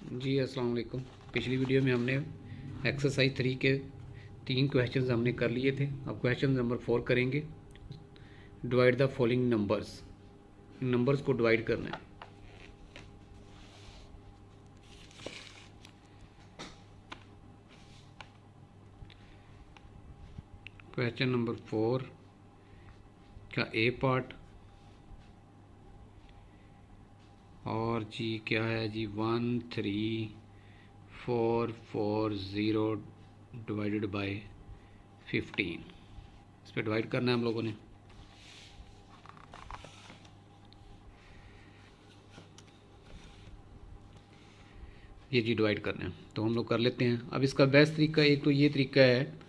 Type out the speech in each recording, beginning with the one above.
जी अस्सलाम वालेकुम। पिछली वीडियो में हमने एक्सरसाइज 3 के 3 क्वेश्चंस हमने कर लिए थे। अब क्वेश्चन नंबर 4 करेंगे। Divide the following numbers. In numbers को डिवाइड करना है। क्वेश्चन नंबर 4 का ए पार्ट और जी क्या है जी 13440 डिवाइडेड बाय 15। इस पर डिवाइड करना है हम लोगों ने। ये जी डिवाइड करना है तो हम लोग कर लेते हैं। अब इसका बेस्ट तरीका एक तो ये तरीका है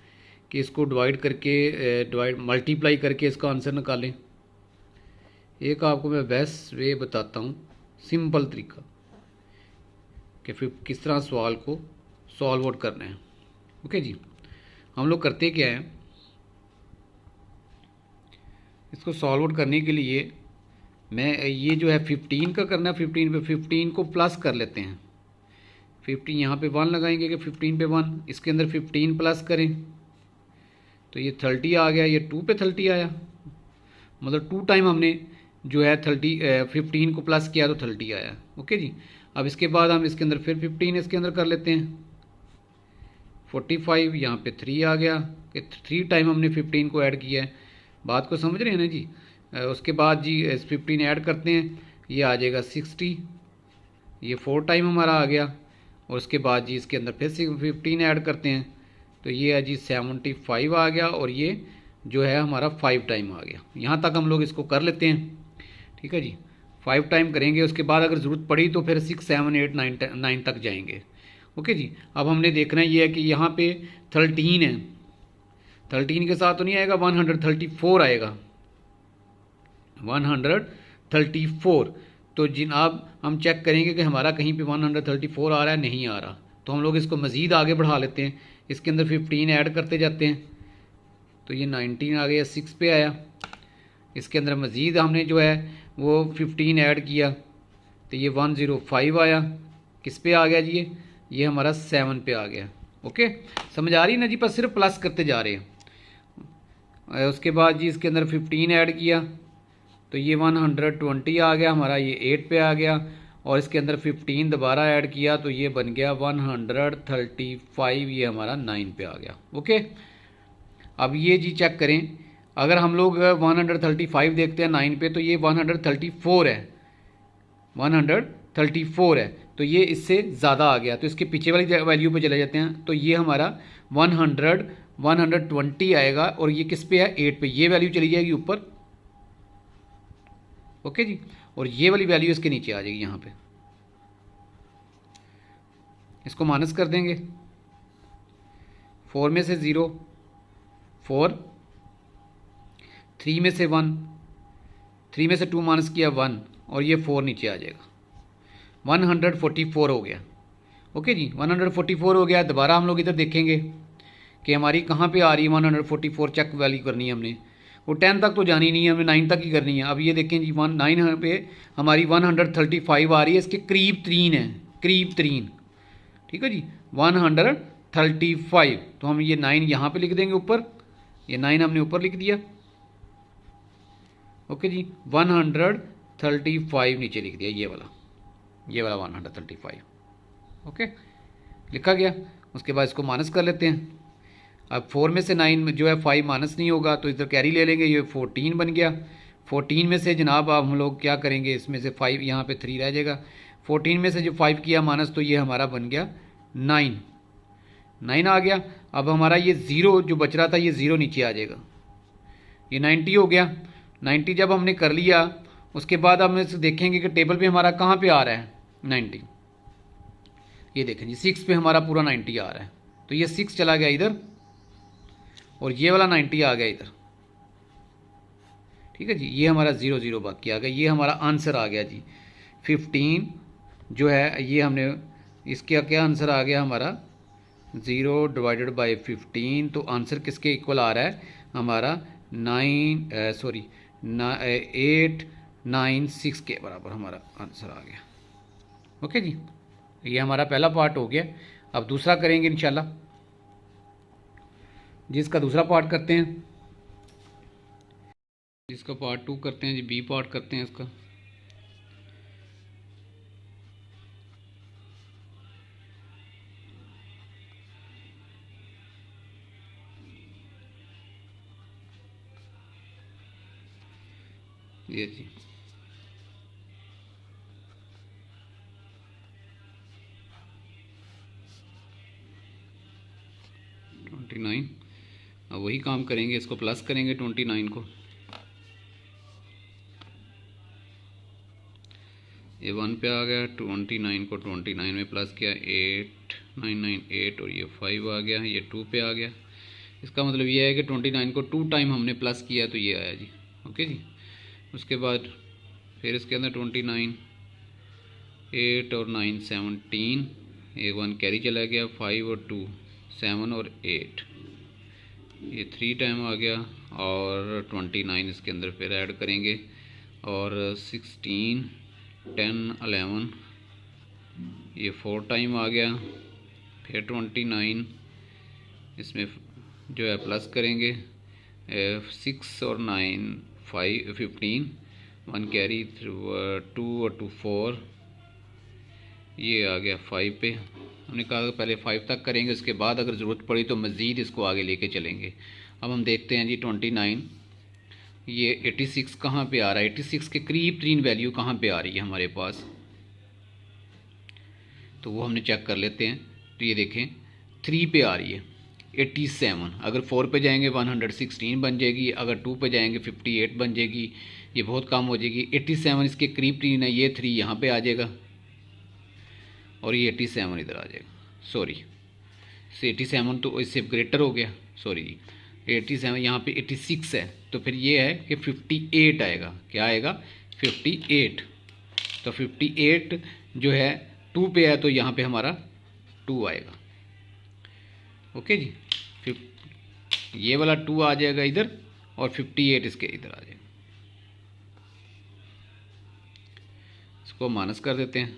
कि इसको डिवाइड करके मल्टीप्लाई करके इसका आंसर निकालें। एक आपको मैं बेस्ट वे बताता हूँ, सिंपल तरीका कि फिर किस तरह सवाल को सॉल्व आउट करना है। ओके जी, हम लोग करते क्या है, इसको सॉल्व आउट करने के लिए मैं ये जो है 15 का करना है, 15 पे 15 को प्लस कर लेते हैं। 15 यहाँ पे 1 लगाएंगे कि 15 पे 1, इसके अंदर 15 प्लस करें तो ये 30 आ गया। ये 2 पे 30 आया, मतलब 2 टाइम हमने जो है 15 को प्लस किया तो 30 आया। ओके जी, अब इसके बाद हम इसके अंदर फिर 15 इसके अंदर कर लेते हैं 45। यहाँ पे 3 आ गया कि 3 टाइम हमने 15 को ऐड किया है। बात को समझ रहे हैं ना जी। उसके बाद जी 15 ऐड करते हैं, ये आ जाएगा 60। ये 4 टाइम हमारा आ गया और उसके बाद जी इसके अंदर फिर 15 ऐड करते हैं तो ये है जी 75 आ गया और ये जो है हमारा 5 टाइम आ गया। यहाँ तक हम लोग इसको कर लेते हैं। ठीक है जी, 5 टाइम करेंगे, उसके बाद अगर ज़रूरत पड़ी तो फिर 6 7 8 9 तक जाएंगे। ओके जी, अब हमने देखना ये है कि यहाँ पे 13 है, 13 के साथ तो नहीं आएगा, 134 आएगा, 134। तो जनाब हम चेक करेंगे कि हमारा कहीं पे 134 आ रहा है, नहीं आ रहा, तो हम लोग इसको मज़ीद आगे बढ़ा लेते हैं। इसके अंदर 15 ऐड करते जाते हैं तो ये 19 आ गया, 6 पे आया। इसके अंदर मज़ीद हमने जो है वो 15 ऐड किया तो ये 105 आया। किस पे आ गया जी, ये हमारा 7 पे आ गया। ओके, समझ आ रही ना जी, पर सिर्फ प्लस करते जा रहे हैं। उसके बाद जी इसके अंदर 15 ऐड किया तो ये 120 आ गया हमारा, ये 8 पे आ गया। और इसके अंदर 15 दोबारा ऐड किया तो ये बन गया 135, ये हमारा 9 पे आ गया। ओके, अब ये जी चेक करें, अगर हम लोग 135 देखते हैं 9 पे तो ये 134 है, 134 है, तो ये इससे ज़्यादा आ गया। तो इसके पीछे वाली वैल्यू पे चले जाते हैं तो ये हमारा 120 आएगा और ये किस पे है, 8 पे, ये वैल्यू चली जाएगी ऊपर। ओके जी, और ये वाली वैल्यू इसके नीचे आ जाएगी। यहाँ पे इसको माइनस कर देंगे, 4 में से 0, 4, 3 में से 1, 3 में से 2 माइनस किया 1 और ये 4 नीचे आ जाएगा, 144 हो गया। ओके जी, 144 हो गया। दोबारा हम लोग इधर देखेंगे कि हमारी कहाँ पे आ रही है 144, चेक वैल्यू करनी है हमने। वो 10 तक तो जानी नहीं है, हमें 9 तक ही करनी है। अब ये देखें जी 9 पे हमारी 135 आ रही है, इसके करीब 3 है, करीब 3। ठीक है जी, 135, तो हम ये 9 यहाँ पे लिख देंगे ऊपर, ये 9 हमने ऊपर लिख दिया। ओके जी, 135 नीचे लिख दिया, ये वाला 135। ओके, लिखा गया। उसके बाद इसको माइनस कर लेते हैं। अब 4 में से 9 जो है 5 माइनस नहीं होगा तो इधर कैरी ले लेंगे, ये 14 बन गया। 14 में से जनाब अब हम लोग क्या करेंगे, इसमें से 5 यहाँ पे 3 रह जाएगा। 14 में से जो 5 किया माइनस तो ये हमारा बन गया 9 आ गया। अब हमारा ये 0 जो बच रहा था ये 0 नीचे आ जाएगा, ये 90 हो गया। 90 जब हमने कर लिया उसके बाद हम इसे देखेंगे कि टेबल पे हमारा कहाँ पे आ रहा है 90। ये देखें जी 6 पे हमारा पूरा 90 आ रहा है, तो ये 6 चला गया इधर और ये वाला 90 आ गया इधर। ठीक है जी, ये हमारा 0 0 बाकी आ गया, ये हमारा आंसर आ गया जी 15 जो है। ये हमने इसका क्या आंसर आ गया हमारा 0 डिवाइडेड बाय 15, तो आंसर किसके इक्वल आ रहा है हमारा 896 के बराबर हमारा आंसर आ गया। ओके जी, ये हमारा पहला पार्ट हो गया। अब दूसरा करेंगे इंशाल्लाह। जिसका दूसरा पार्ट करते हैं, जिसका पार्ट 2 करते हैं जी, बी पार्ट करते हैं इसका। ये जी $29। अब वही काम करेंगे, इसको प्लस करेंगे 29 को। ये 1 पे आ गया, 29 को 29 में प्लस किया, 8998, और ये 5 आ गया, ये 2 पे आ गया। इसका मतलब ये है कि 29 को 2 टाइम हमने प्लस किया तो ये आया जी। ओके जी। उसके बाद फिर इसके अंदर 29, 8 और 9 17, एक 1 कैरी चला गया, 5 और 2 7 और 8, ये 3 टाइम आ गया, और 29 इसके अंदर फिर ऐड करेंगे, और 16 10 11, ये 4 टाइम आ गया, फिर 29 इसमें जो है प्लस करेंगे, 6 और 9 5 15, 1 कैरी 2 और 2 4, ये आ गया 5 पे। हमने कहा पहले 5 तक करेंगे, उसके बाद अगर ज़रूरत पड़ी तो मज़ीद इसको आगे लेके चलेंगे। अब हम देखते हैं जी 29, ये 86 कहाँ पे आ रहा है, 86 के करीब तरीन वैल्यू कहाँ पे आ रही है हमारे पास, तो वो हमने चेक कर लेते हैं। तो ये देखें 3 पे आ रही है 87, अगर 4 पे जाएंगे 116 बन जाएगी, अगर 2 पे जाएंगे 58 बन जाएगी, ये बहुत कम हो जाएगी। 87 इसके करीब तरीन है, ये 3 यहाँ पे आ जाएगा, और ये 87 इधर आ जाएगा। सॉरी, 87 तो इससे ग्रेटर हो गया, सॉरी जी, 87 यहाँ पे 86 है, तो फिर ये है कि 58 आएगा। क्या आएगा? 58। तो 58 जो है 2 पे है, तो यहाँ पे हमारा 2 आएगा। ओके जी, ये वाला 2 आ जाएगा इधर, और 58 इसके इधर आ जाएगा। इसको माइनस कर देते हैं।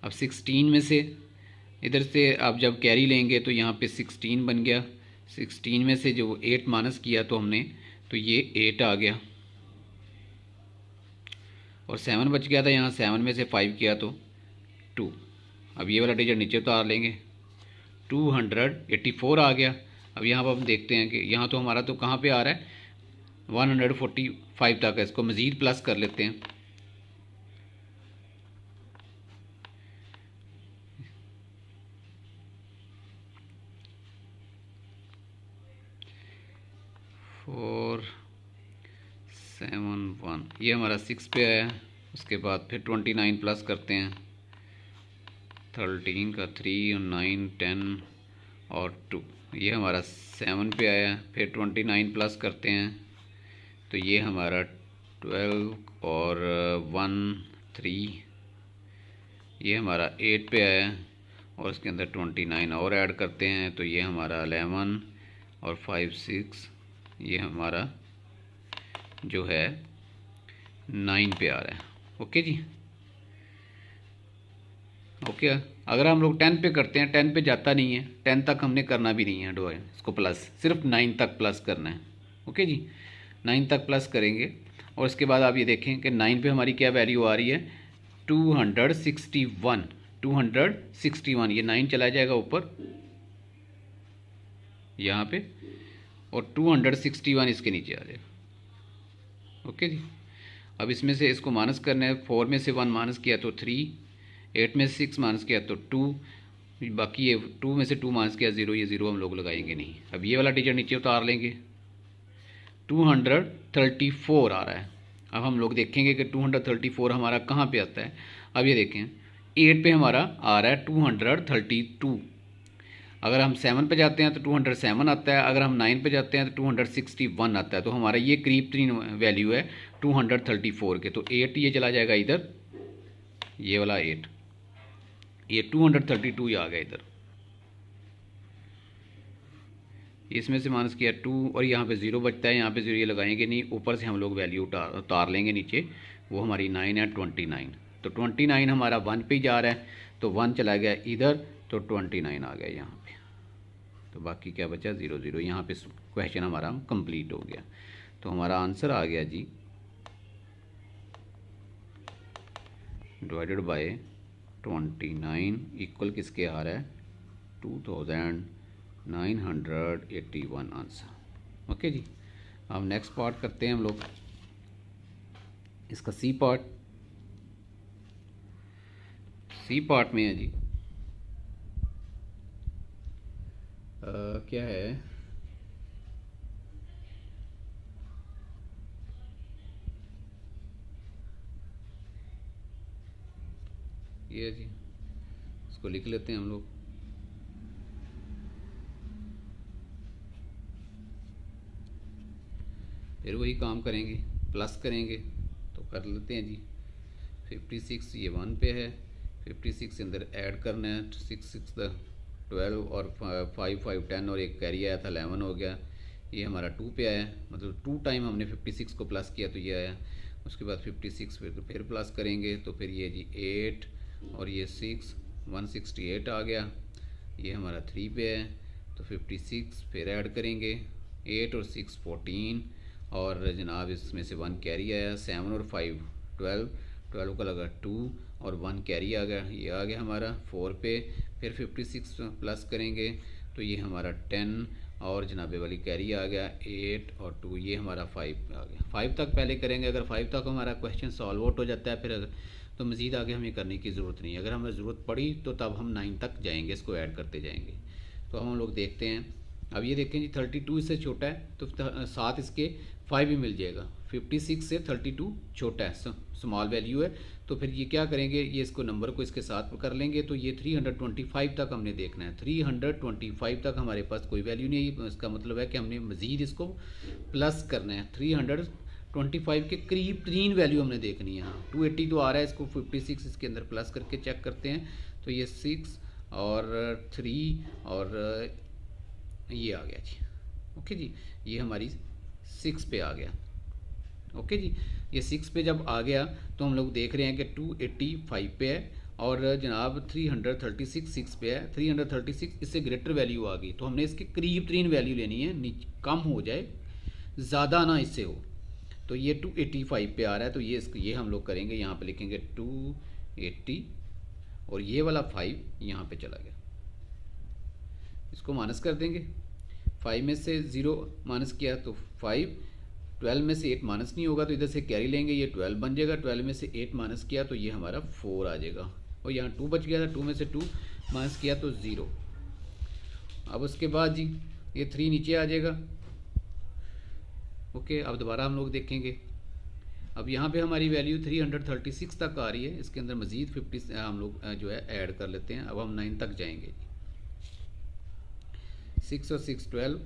अब 16 में से इधर से आप जब कैरी लेंगे तो यहाँ पे 16 बन गया, 16 में से जो 8 माइनस किया तो हमने, तो ये 8 आ गया, और 7 बच गया था, यहाँ 7 में से 5 किया तो 2। अब ये वाला डिजिट नीचे उतार लेंगे, 284 आ गया। अब यहाँ पर हम देखते हैं कि यहाँ तो हमारा तो कहाँ पे आ रहा है, 145 तक है। इसको मज़ीद प्लस कर लेते हैं, फोर 7 1, ये हमारा 6 पे आया। उसके बाद फिर 29 प्लस करते हैं, 13 का 3 और 9 10 और 2, ये हमारा 7 पे आया। फिर 29 प्लस करते हैं, तो ये हमारा 12 और 1 3, ये हमारा 8 पे आया, और इसके अंदर 29 और ऐड करते हैं, तो ये हमारा 11 और 5 6, ये हमारा जो है 9 पे आ रहा है। ओके जी, ओके। अगर हम लोग 10 पे करते हैं, 10 पे जाता नहीं है, 10 तक हमने करना भी नहीं है डो इसको प्लस, सिर्फ 9 तक प्लस करना है। ओके जी, 9 तक प्लस करेंगे, और इसके बाद आप ये देखें कि 9 पे हमारी क्या वैल्यू आ रही है, 261 261, ये 9 चला जाएगा ऊपर यहाँ पे, और 261 इसके नीचे आ जाएगा। ओके जी। अब इसमें से इसको माइनस करना है, 4 में से 1 माइनस किया तो 3, 8 में से 6 माइनस किया तो 2, बाकी ये 2 में से 2 माइनस किया 0, ये 0 हम लोग लगाएंगे नहीं। अब ये वाला डिजिट नीचे उतार लेंगे, 234 आ रहा है। अब हम लोग देखेंगे कि 234 हमारा कहाँ पे आता है। अब ये देखें 8 पे हमारा आ रहा है 232, अगर हम 7 पे जाते हैं तो 207 आता है, अगर हम 9 पे जाते हैं तो 261 आता है। तो हमारा ये करीब तरीन वैल्यू है 234 के, तो 8 ये चला जाएगा इधर, ये वाला 8, ये 232 आ गया इधर, इसमें से माइनस किया 2, और यहाँ पे 0 बचता है, यहाँ पे 0 ये लगाएंगे नहीं, ऊपर से हम लोग वैल्यू उतार लेंगे नीचे, वो हमारी 9 है 29। तो 29 हमारा 1 पे ही जा रहा है, तो 1 चला गया इधर, तो 29 आ गया यहाँ पे। तो बाकी क्या बचा 0 0। यहाँ पे क्वेश्चन हमारा कंप्लीट हो गया। तो हमारा आंसर आ गया जी डिवाइडेड बाय 29 इक्वल किसके आ रहा है 2981 आंसर। ओके जी। अब नेक्स्ट पार्ट करते हैं हम लोग, इसका सी पार्ट। सी पार्ट में है जी क्या है ये जी, इसको लिख लेते हैं हम लोग। फिर वही काम करेंगे, प्लस करेंगे, तो कर लेते हैं जी। 56 ये 1 पे है, 56 के अंदर ऐड करना है, 6 6 12 और 5 5 10 और एक कैरी आया था 11 हो गया। ये हमारा 2 पे आया, मतलब 2 टाइम हमने 56 को प्लस किया तो ये आया। उसके बाद 56 फिर प्लस करेंगे तो फिर ये जी 8 और ये 6 168 आ गया। ये हमारा 3 पे है, तो 56 फिर ऐड करेंगे 8 और 6 14 और जनाब इसमें से 1 कैरी आया, 7 और 5 12 12 का लगा 2 और 1 कैरी आ गया, ये आ गया हमारा 4 पे। फिर 56 प्लस करेंगे तो ये हमारा 10 और जनाबे वाली कैरी आ गया 8 और 2, ये हमारा 5 आ गया। 5 तक पहले करेंगे, अगर 5 तक हमारा क्वेश्चन सॉल्व आउट हो जाता है फिर अगर तो मज़ीद आगे हमें करने की ज़रूरत नहीं है। अगर हमें ज़रूरत पड़ी तो तब हम 9 तक जाएंगे, इसको ऐड करते जाएंगे। तो हम लोग देखते हैं। अब ये देखें जी 32 इससे छोटा है तो साथ इसके 5 भी मिल जाएगा। 56 से 32 छोटा है, स्मॉल वैल्यू है, तो फिर ये क्या करेंगे, ये इसको नंबर को इसके साथ कर लेंगे। तो ये 325 तक हमने देखना है। 325 तक हमारे पास कोई वैल्यू नहीं है, इसका मतलब है कि हमने मज़ीद इसको प्लस करना है। 325 के करीब 3 वैल्यू हमने देखनी है। हाँ 280 तो आ रहा है, इसको 56 इसके अंदर प्लस करके चेक करते हैं। तो ये 6 और 3 और ये आ गया जी। ओके जी, ये हमारी 6 पे आ गया। ओके जी, ये 6 पे जब आ गया तो हम लोग देख रहे हैं कि 285 पे है और जनाब 336 6 पे है। 336 इससे ग्रेटर वैल्यू आ गई, तो हमने इसके करीब 3 वैल्यू लेनी है, कम हो जाए ज़्यादा ना इससे हो। तो ये 285 पे आ रहा है, तो ये हम लोग करेंगे, यहाँ पे लिखेंगे 280 और ये वाला 5 यहाँ पे चला गया, इसको माइनस कर देंगे। 5 में से 0 माइनस किया तो 5, 12 में से 8 माइनस नहीं होगा तो इधर से कैरी लेंगे, ये 12 बन जाएगा। 12 में से 8 माइनस किया तो ये हमारा 4 आ जाएगा और यहाँ 2 बच गया था, 2 में से 2 माइनस किया तो 0। अब उसके बाद जी ये 3 नीचे आ जाएगा। ओके, अब दोबारा हम लोग देखेंगे। अब यहाँ पे हमारी वैल्यू 336 तक आ रही है, इसके अंदर मज़ीद 50 हम लोग जो है ऐड कर लेते हैं। अब हम 9 तक जाएंगे। 6 और 6 12,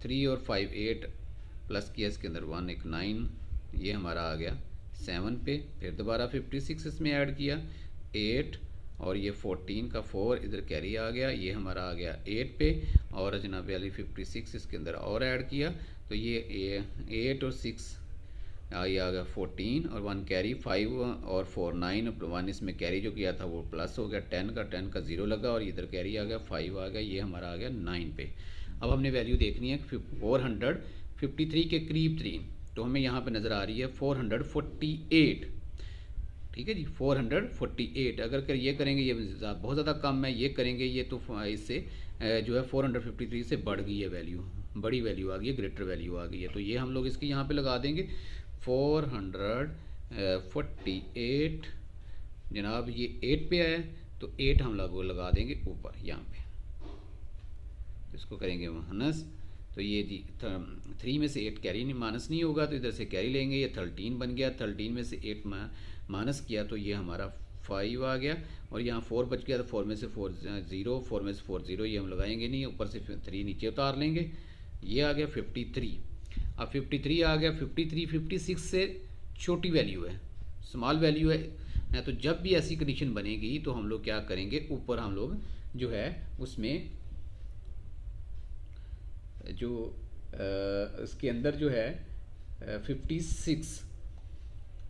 3 और 5 8 प्लस किया इसके अंदर 1 एक 9, ये हमारा आ गया 7 पे। फिर दोबारा 56 इसमें ऐड किया 8 और ये 14 का 4 इधर कैरी आ गया, ये हमारा आ गया 8 पे। और जनाब वाली 56 इसके अंदर और ऐड किया तो ये 8 और 6 ये आ गया 14 और 1 कैरी 5 और 4 9, 1 इसमें कैरी जो किया था वो प्लस हो गया 10 का 0 लगा और इधर कैरी आ गया 5 आ गया, ये हमारा आ गया 9 पे। अब हमने वैल्यू देखनी है 453 के करीब 3, तो हमें यहाँ पे नज़र आ रही है 448। ठीक है जी, 448। अगर ये करेंगे ये बहुत ज़्यादा कम है, ये करेंगे ये तो इससे जो है 453 से बढ़ गई है वैल्यू, बड़ी वैल्यू आ गई है, ग्रेटर वैल्यू आ गई है। तो ये हम लोग इसकी यहाँ पे लगा देंगे 448 जनाब, ये 8 पे है तो 8 हम लोग लगा देंगे ऊपर यहाँ पे, इसको करेंगे माइनस। तो ये जी 3 में से 8 कैरी नहीं माइनस नहीं होगा तो इधर से कैरी लेंगे, ये 13 बन गया। 13 में से 8 माइनस किया तो ये हमारा 5 आ गया और यहाँ 4 बच गया तो 4 में से 4 0, 4 में से 4 0, ये हम लगाएंगे नहीं, ऊपर से 3 नीचे उतार लेंगे, ये आ गया 53। अब 53 आ गया। 53 56 से छोटी वैल्यू है, स्मॉल वैल्यू है, तो जब भी ऐसी कंडीशन बनेगी तो हम लोग क्या करेंगे, ऊपर हम लोग जो है उसमें जो इसके अंदर जो है 56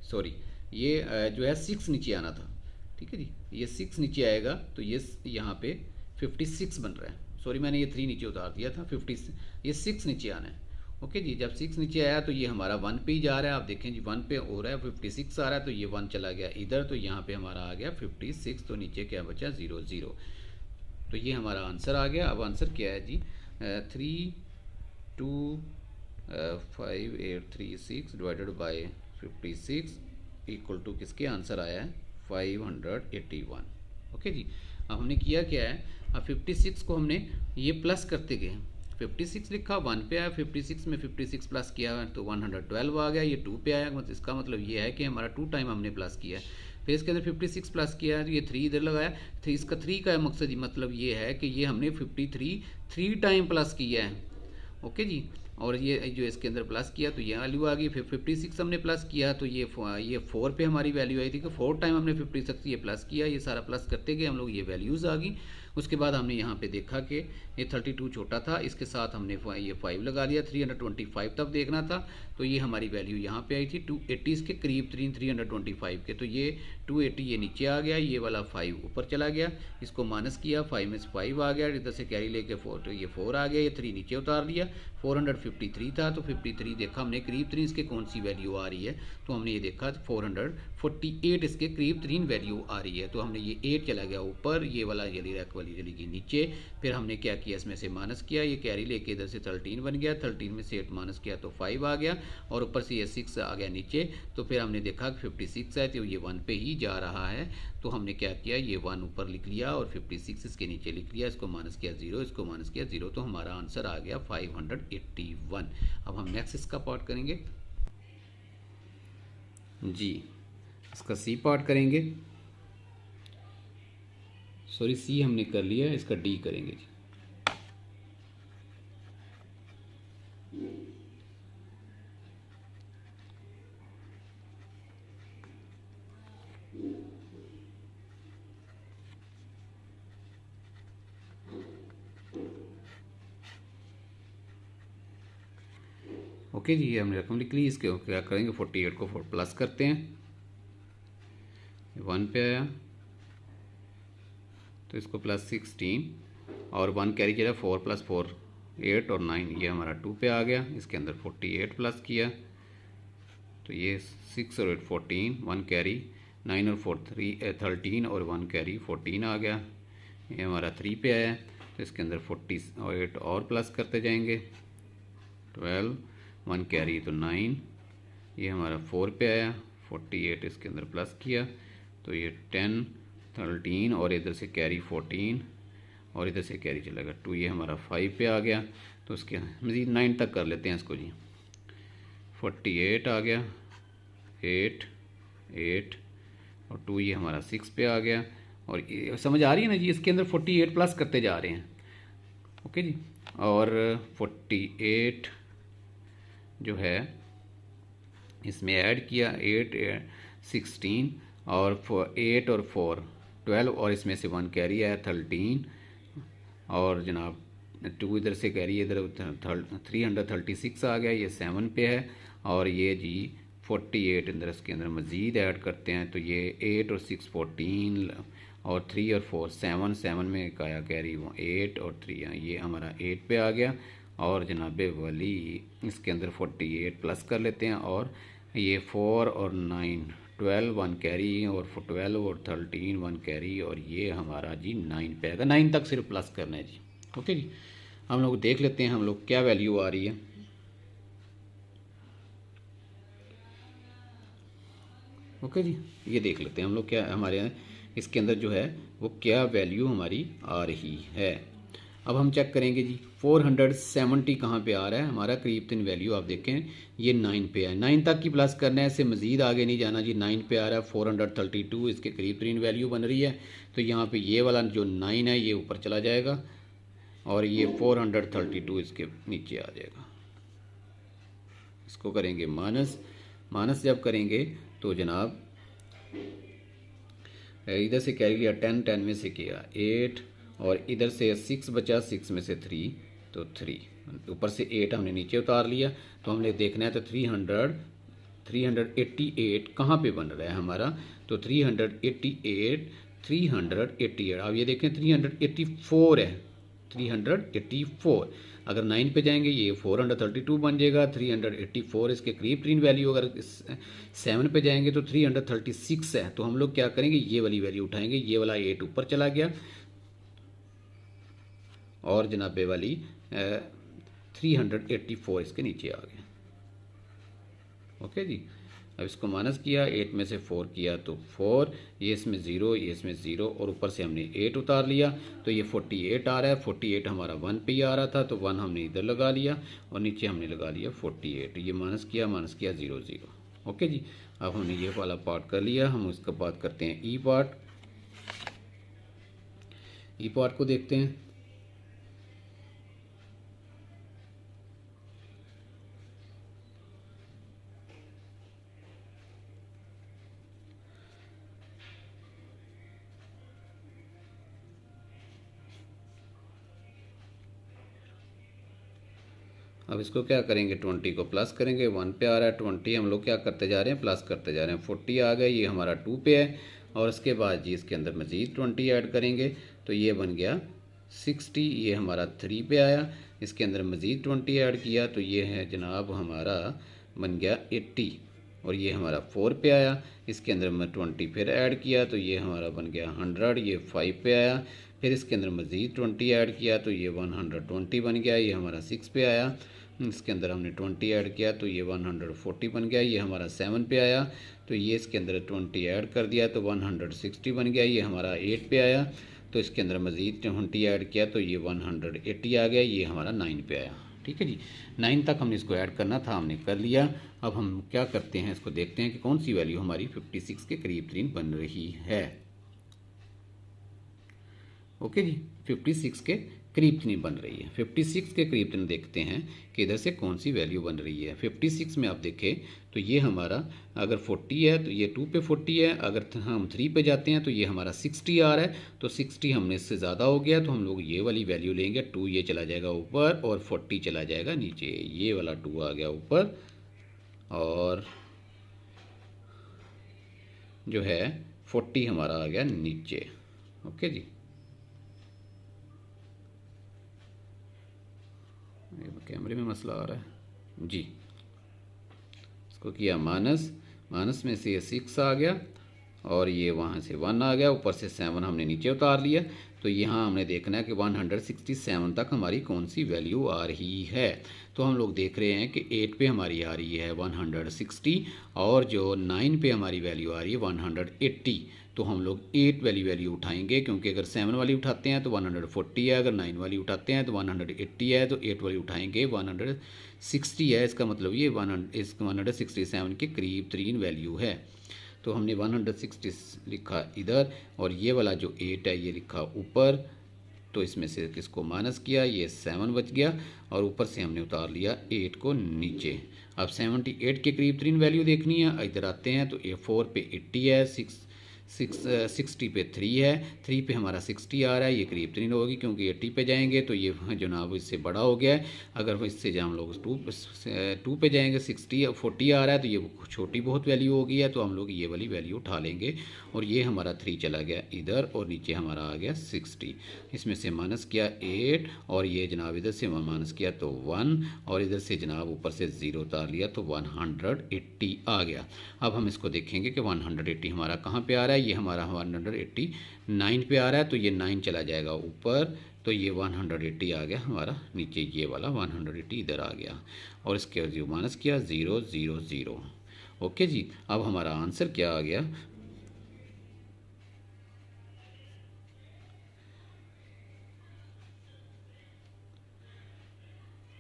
सॉरी ये जो है 6 नीचे आना था। ठीक है जी, ये 6 नीचे आएगा तो ये यहाँ पे 56 बन रहा है। सॉरी मैंने ये 3 नीचे उतार दिया था, 50 ये 6 नीचे आना है। ओके जी, जब 6 नीचे आया तो ये हमारा 1 पे ही जा रहा है। आप देखें जी 1 पे हो रहा है, 56 आ रहा है तो ये 1 चला गया इधर, तो यहाँ पे हमारा आ गया 56, तो नीचे क्या बचा 0 0। तो ये हमारा आंसर आ गया। अब आंसर क्या है जी 325,836 डिवाइडेड बाय 56 इक्वल टू किसके आंसर आया है 581। ओके जी, अब हमने किया क्या है, अब 56 को हमने ये प्लस करते गए, 56 लिखा 1 पे आया, 56 में 56 प्लस किया तो 112 आ गया, ये 2 पे आया। मतलब इसका मतलब ये है कि हमारा 2 टाइम हमने प्लस किया है। फिर इसके अंदर 56 प्लस किया है तो ये 3 इधर लगाया, तो इसका 3 का मकसद ही मतलब ये है कि ये हमने 53 3 टाइम प्लस किया है। ओके जी, और ये जो इसके अंदर प्लस किया तो ये वैल्यू आ गई। फिर 56 हमने प्लस किया तो ये 4 पे हमारी वैल्यू आई थी कि 4 टाइम हमने 56 ये प्लस किया, ये सारा प्लस करते गए हम लोग, ये वैल्यूज़ आ गई। उसके बाद हमने यहाँ पे देखा कि ये 32 छोटा था, इसके साथ हमने ये 5 लगा दिया, 325 तब देखना था, तो ये हमारी वैल्यू यहाँ पे आई थी 280 के करीब 325 के, तो ये 280 ये नीचे आ गया, ये वाला 5 ऊपर चला गया, इसको माइनस किया, 5 में से 5 आ गया, इधर से कैरी लेके 4, तो ये 4 आ गया, ये 3 नीचे उतार दिया, 453 था तो 53 देखा हमने करीब 3 इसके कौन सी वैल्यू आ रही है, तो हमने ये देखा 448 इसके करीब 3 वैल्यू आ रही है, तो हमने ये 8 चला गया ऊपर, ये वाला चली रैक वाली चली गई नीचे। फिर हमने क्या किया, इसमें से माइनस किया, ये कैरी लेके इधर से 13 बन गया, 13 में से 8 माइनस किया तो 5 आ गया, और ऊपर से ये 6 आ गया नीचे। तो फिर हमने देखा 56 है तो ये 1 पे ही जा रहा है, तो हमने क्या किया, ये 1 ऊपर लिख लिया और 56 इसके नीचे लिख लिया, इसको माइनस किया 0, इसको माइनस किया 0, तो हमारा आंसर आ गया 581। अब हम नेक्स्ट इसका पार्ट करेंगे जी, इसका सी पार्ट करेंगे। सॉरी सी हमने कर लिया, इसका डी करेंगे जी। ओके जी, ये हमने रकम लिख ली, इसके क्या करेंगे 48 को 4 प्लस करते हैं, 1 पे आया तो इसको प्लस 16 और 1 कैरी चला, 4 + 4 8 और 9, ये हमारा 2 पे आ गया। इसके अंदर 48 प्लस किया तो ये 6 और 8 14, 1 कैरी, 9 और 4 13 और 1 कैरी 14 आ गया, ये हमारा 3 पे आया। तो इसके अंदर 48 और प्लस करते जाएंगे, 12, 1 कैरी तो 9, ये हमारा 4 पे आया, 48 इसके अंदर प्लस किया तो ये 10 13 और इधर से कैरी 14 और इधर से कैरी चलेगा 2, ये हमारा 5 पे आ गया। तो उसके मज़ीद 9 तक कर लेते हैं इसको जी, 48 आ गया, 8 8 और 2, ये हमारा 6 पे आ गया। और ये समझ आ रही है ना जी, इसके अंदर 48 प्लस करते जा रहे हैं। ओके जी, और 48 जो है इसमें ऐड किया, 8 16 और 8 और 4 12 और इसमें से 1 कैरी आया 13 और जनाब 2 इधर से कैरी, इधर 336 आ गया, ये 7 पे है। और ये जी 48 अंदर इसके अंदर मज़ीद ऐड करते हैं तो ये 8 और 6 14 और 3 और 4 7, 7 में एक आया कैरी 8 और 3, ये हमारा 8 पे आ गया। और जनाब वली इसके अंदर 48 प्लस कर लेते हैं और ये 4 और 9 12, 1 कैरी और 12 और 13 1 कैरी, और ये हमारा जी 9 पे आएगा। 9 तक सिर्फ प्लस करना है जी। ओके जी, हम लोग देख लेते हैं हम लोग क्या वैल्यू आ रही है। ओके जी, ये देख लेते हैं हम लोग क्या हमारे इसके अंदर जो है वो क्या वैल्यू हमारी आ रही है। अब हम चेक करेंगे जी 470 कहाँ पे आ रहा है हमारा, करीब 3 वैल्यू आप देखें ये 9 पे है, 9 तक की प्लस करना है, इससे मज़ीद आगे नहीं जाना जी। 9 पे आ रहा है 432, इसके करीब 3 वैल्यू बन रही है, तो यहाँ पे ये वाला जो 9 है ये ऊपर चला जाएगा और ये 432 इसके नीचे आ जाएगा। इसको करेंगे माइनस, माइनस जब करेंगे तो जनाब इधर से कैरी लिया 10, 10 में से किया 8 और इधर से 6 बचा, 6 में से 3 तो 3, ऊपर से 8 हमने नीचे उतार लिया। तो हमने देखना है तो 388 कहाँ पे बन रहा है हमारा, तो 388 388। अब ये देखें 384 है, 384। अगर 9 पे जाएंगे ये 432 बन जाएगा। 384 इसके करीब तरीन वैल्यू। अगर 7 पे जाएंगे तो 336 है। तो हम लोग क्या करेंगे, ये वाली वैल्यू उठाएंगे। ये वाला 8 ऊपर चला गया और जनाबे वाली 384 इसके नीचे आ गया। ओके जी। अब इसको माइनस किया, 8 में से 4 किया तो 4, ये इसमें 0, ये इसमें 0 और ऊपर से हमने 8 उतार लिया तो ये 48 आ रहा है। 48 हमारा 1 पे ही आ रहा था तो 1 हमने इधर लगा लिया और नीचे हमने लगा लिया 48। ये माइनस किया 0 0। ओके जी। अब हमने ये वाला पार्ट कर लिया। हम उसका बात करते हैं ई पार्ट। ई पार्ट को देखते हैं। अब इसको क्या करेंगे, 20 को प्लस करेंगे। 1 पे आ रहा है 20, हम लोग क्या करते जा रहे हैं, प्लस करते जा रहे हैं। 40 आ गए, ये हमारा 2 पे है और उसके बाद जी इसके अंदर मज़ीद 20 ऐड करेंगे तो ये बन गया 60। ये हमारा 3 पे आया, इसके अंदर मज़ीद 20 ऐड किया तो ये है जनाब हमारा बन गया 80। और ये हमारा 4 पे आया, इसके अंदर मैं 20 फिर ऐड किया तो ये हमारा बन गया 100। ये 5 पे आया, फिर इसके अंदर मज़ीद 20 ऐड किया तो ये 120 बन गया। ये हमारा 6 पे आया, इसके अंदर हमने 20 ऐड किया तो ये 140 बन गया। ये हमारा 7 पे आया तो ये इसके अंदर 20 ऐड कर दिया तो 160 बन गया। ये हमारा 8 पे आया तो इसके अंदर मज़ीद 20 ऐड किया तो ये 180 आ गया। ये हमारा 9 पे आया। ठीक है जी, 9 तक हमने इसको ऐड करना था, हमने कर लिया। अब हम क्या करते हैं, इसको देखते हैं कि कौन सी वैल्यू हमारी 56 के करीब तरीन बन रही है। ओके जी, 56 के करीब तरीन बन रही है। 56 के करीब तरीन देखते हैं कि इधर से कौन सी वैल्यू बन रही है। 56 में आप देखें तो ये हमारा अगर 40 है तो ये 2 पे 40 है। अगर हम 3 पे जाते हैं तो ये हमारा 60 आ रहा है तो 60 हमने इससे ज़्यादा हो गया तो हम लोग ये वाली वैल्यू लेंगे। 2 ये चला जाएगा ऊपर और 40 चला जाएगा नीचे। ये वाला 2 आ गया ऊपर और जो है 40 हमारा आ गया नीचे। ओके जी, कैमरे में मसला आ रहा है जी। इसको किया माइनस में से ये 6 आ गया और ये वहाँ से 1 आ गया, ऊपर से 7 हमने नीचे उतार लिया। तो यहाँ हमने देखना है कि 167 तक हमारी कौन सी वैल्यू आ रही है। तो हम लोग देख रहे हैं कि 8 पे हमारी आ रही है 160 और जो 9 पे हमारी वैल्यू आ रही है 180। तो हम लोग 8 वाली वैल्यू उठाएंगे क्योंकि अगर 7 वाली उठाते हैं तो 140 है, अगर 9 वाली उठाते हैं तो 180 है। तो 8 वाली उठाएंगे 160 है, इसका मतलब ये 167 के करीब तरीन वैल्यू है। तो हमने 160 लिखा इधर और ये वाला जो 8 है ये लिखा ऊपर। तो इसमें से किसको माइनस किया, ये 7 बच गया और ऊपर से हमने उतार लिया 8 को नीचे। अब 78 के करीब तरीन वैल्यू देखनी है। इधर आते हैं तो ये 4 पे 80 है, 60 पे 3 है, 3 पे हमारा 60 आ रहा है। ये करीब तरीन होगी क्योंकि 80 पे जाएंगे तो ये जनाब इससे बड़ा हो गया है। अगर इससे जब हम लोग 2 पे जाएंगे 60 40 आ रहा है तो ये छोटी बहुत वैल्यू हो गई है। तो हम लोग ये वाली वैल्यू उठा लेंगे और ये हमारा 3 चला गया इधर और नीचे हमारा आ गया 60। इसमें से माइनस किया 8 और ये जनाब इधर से माइनस किया तो 1 और इधर से जनाब ऊपर से 0 उतार लिया तो 180 आ गया। अब हम इसको देखेंगे कि 180 हमारा कहाँ पे आ रहा है। ये हमारा 189 पे आ रहा है तो ये 9 चला जाएगा ऊपर तो ये 180 आ गया हमारा नीचे। ये वाला 180 इधर आ गया और इसके जो माइनस किया 0 0 0। ओके जी, अब हमारा आंसर क्या आ गया,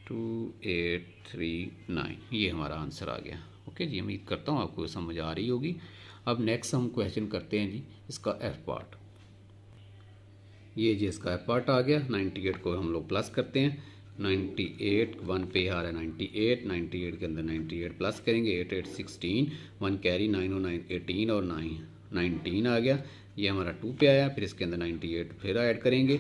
टू 839। ये हमारा आंसर आ गया। ओके जी, उम्मीद करता हूँ आपको समझ आ रही होगी। अब नेक्स्ट हम क्वेश्चन करते हैं जी इसका एफ पार्ट। ये जी इसका एफ पार्ट आ गया। 98 को हम लोग प्लस करते हैं। 98 1 पे आ रहा है 98 के अंदर 98 प्लस करेंगे 8 8 16, 1 कैरी 9 9 18 और 9 19 आ गया। ये हमारा 2 पे आया, फिर इसके अंदर 98 फिर ऐड करेंगे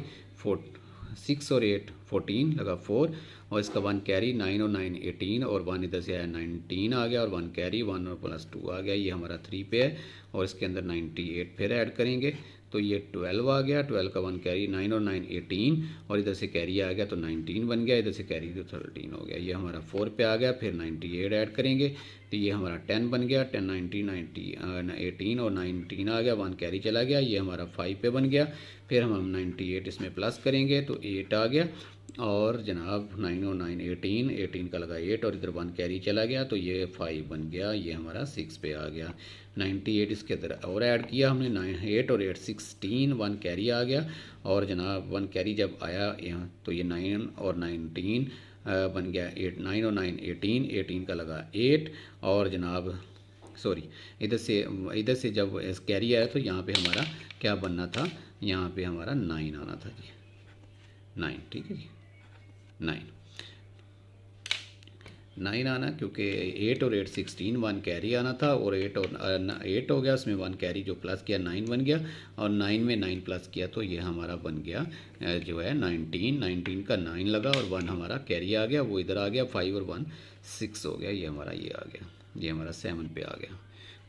6 और 8 14 लगा 4 और इसका 1 कैरी 9 और 9 18 और 1 इधर से आया 19 आ गया और 1 कैरी 1 और प्लस 2 आ गया। ये हमारा 3 पे है और इसके अंदर 98 फिर ऐड करेंगे तो ये 12 आ गया, 12 का 1 कैरी, 9 और 9 18, और इधर से कैरी आ गया तो 19 बन गया, इधर से कैरी तो 13 हो गया। ये हमारा 4 पे आ गया। फिर 98 ऐड करेंगे तो ये हमारा 10 बन गया, 10 18 और 19 आ गया, 1 कैरी चला गया, ये हमारा 5 पे बन गया। फिर हम 98 इसमें प्लस करेंगे तो 8 आ गया, और जनाब 9 और 9 18, 18 का लगा 8 और इधर 1 कैरी चला गया तो ये 5 बन गया, ये हमारा 6 पे आ गया। 98 इसके अंदर और ऐड किया हमने, 8 और 8 16, 1 कैरी आ गया, और जनाब 1 कैरी जब आया यहाँ तो ये 9 और 19 बन गया 8, 9 और 9 18, 18 का लगा 8, और जनाब सॉरी इधर से जब कैरी आया तो यहाँ पे हमारा क्या बनना था, यहाँ पे हमारा 9 आना था जी, 9, ठीक है जी, 9 आना, क्योंकि 8 और 8 16, 1 कैरी आना था, और 8 हो गया, उसमें 1 कैरी जो प्लस किया 9 बन गया, और 9 में 9 प्लस किया तो ये हमारा बन गया जो है 19 का 9 लगा, और 1 हमारा कैरी आ गया, वो इधर आ गया, 5 और 1 6 हो गया, ये हमारा ये आ गया, ये हमारा 7 पे आ गया।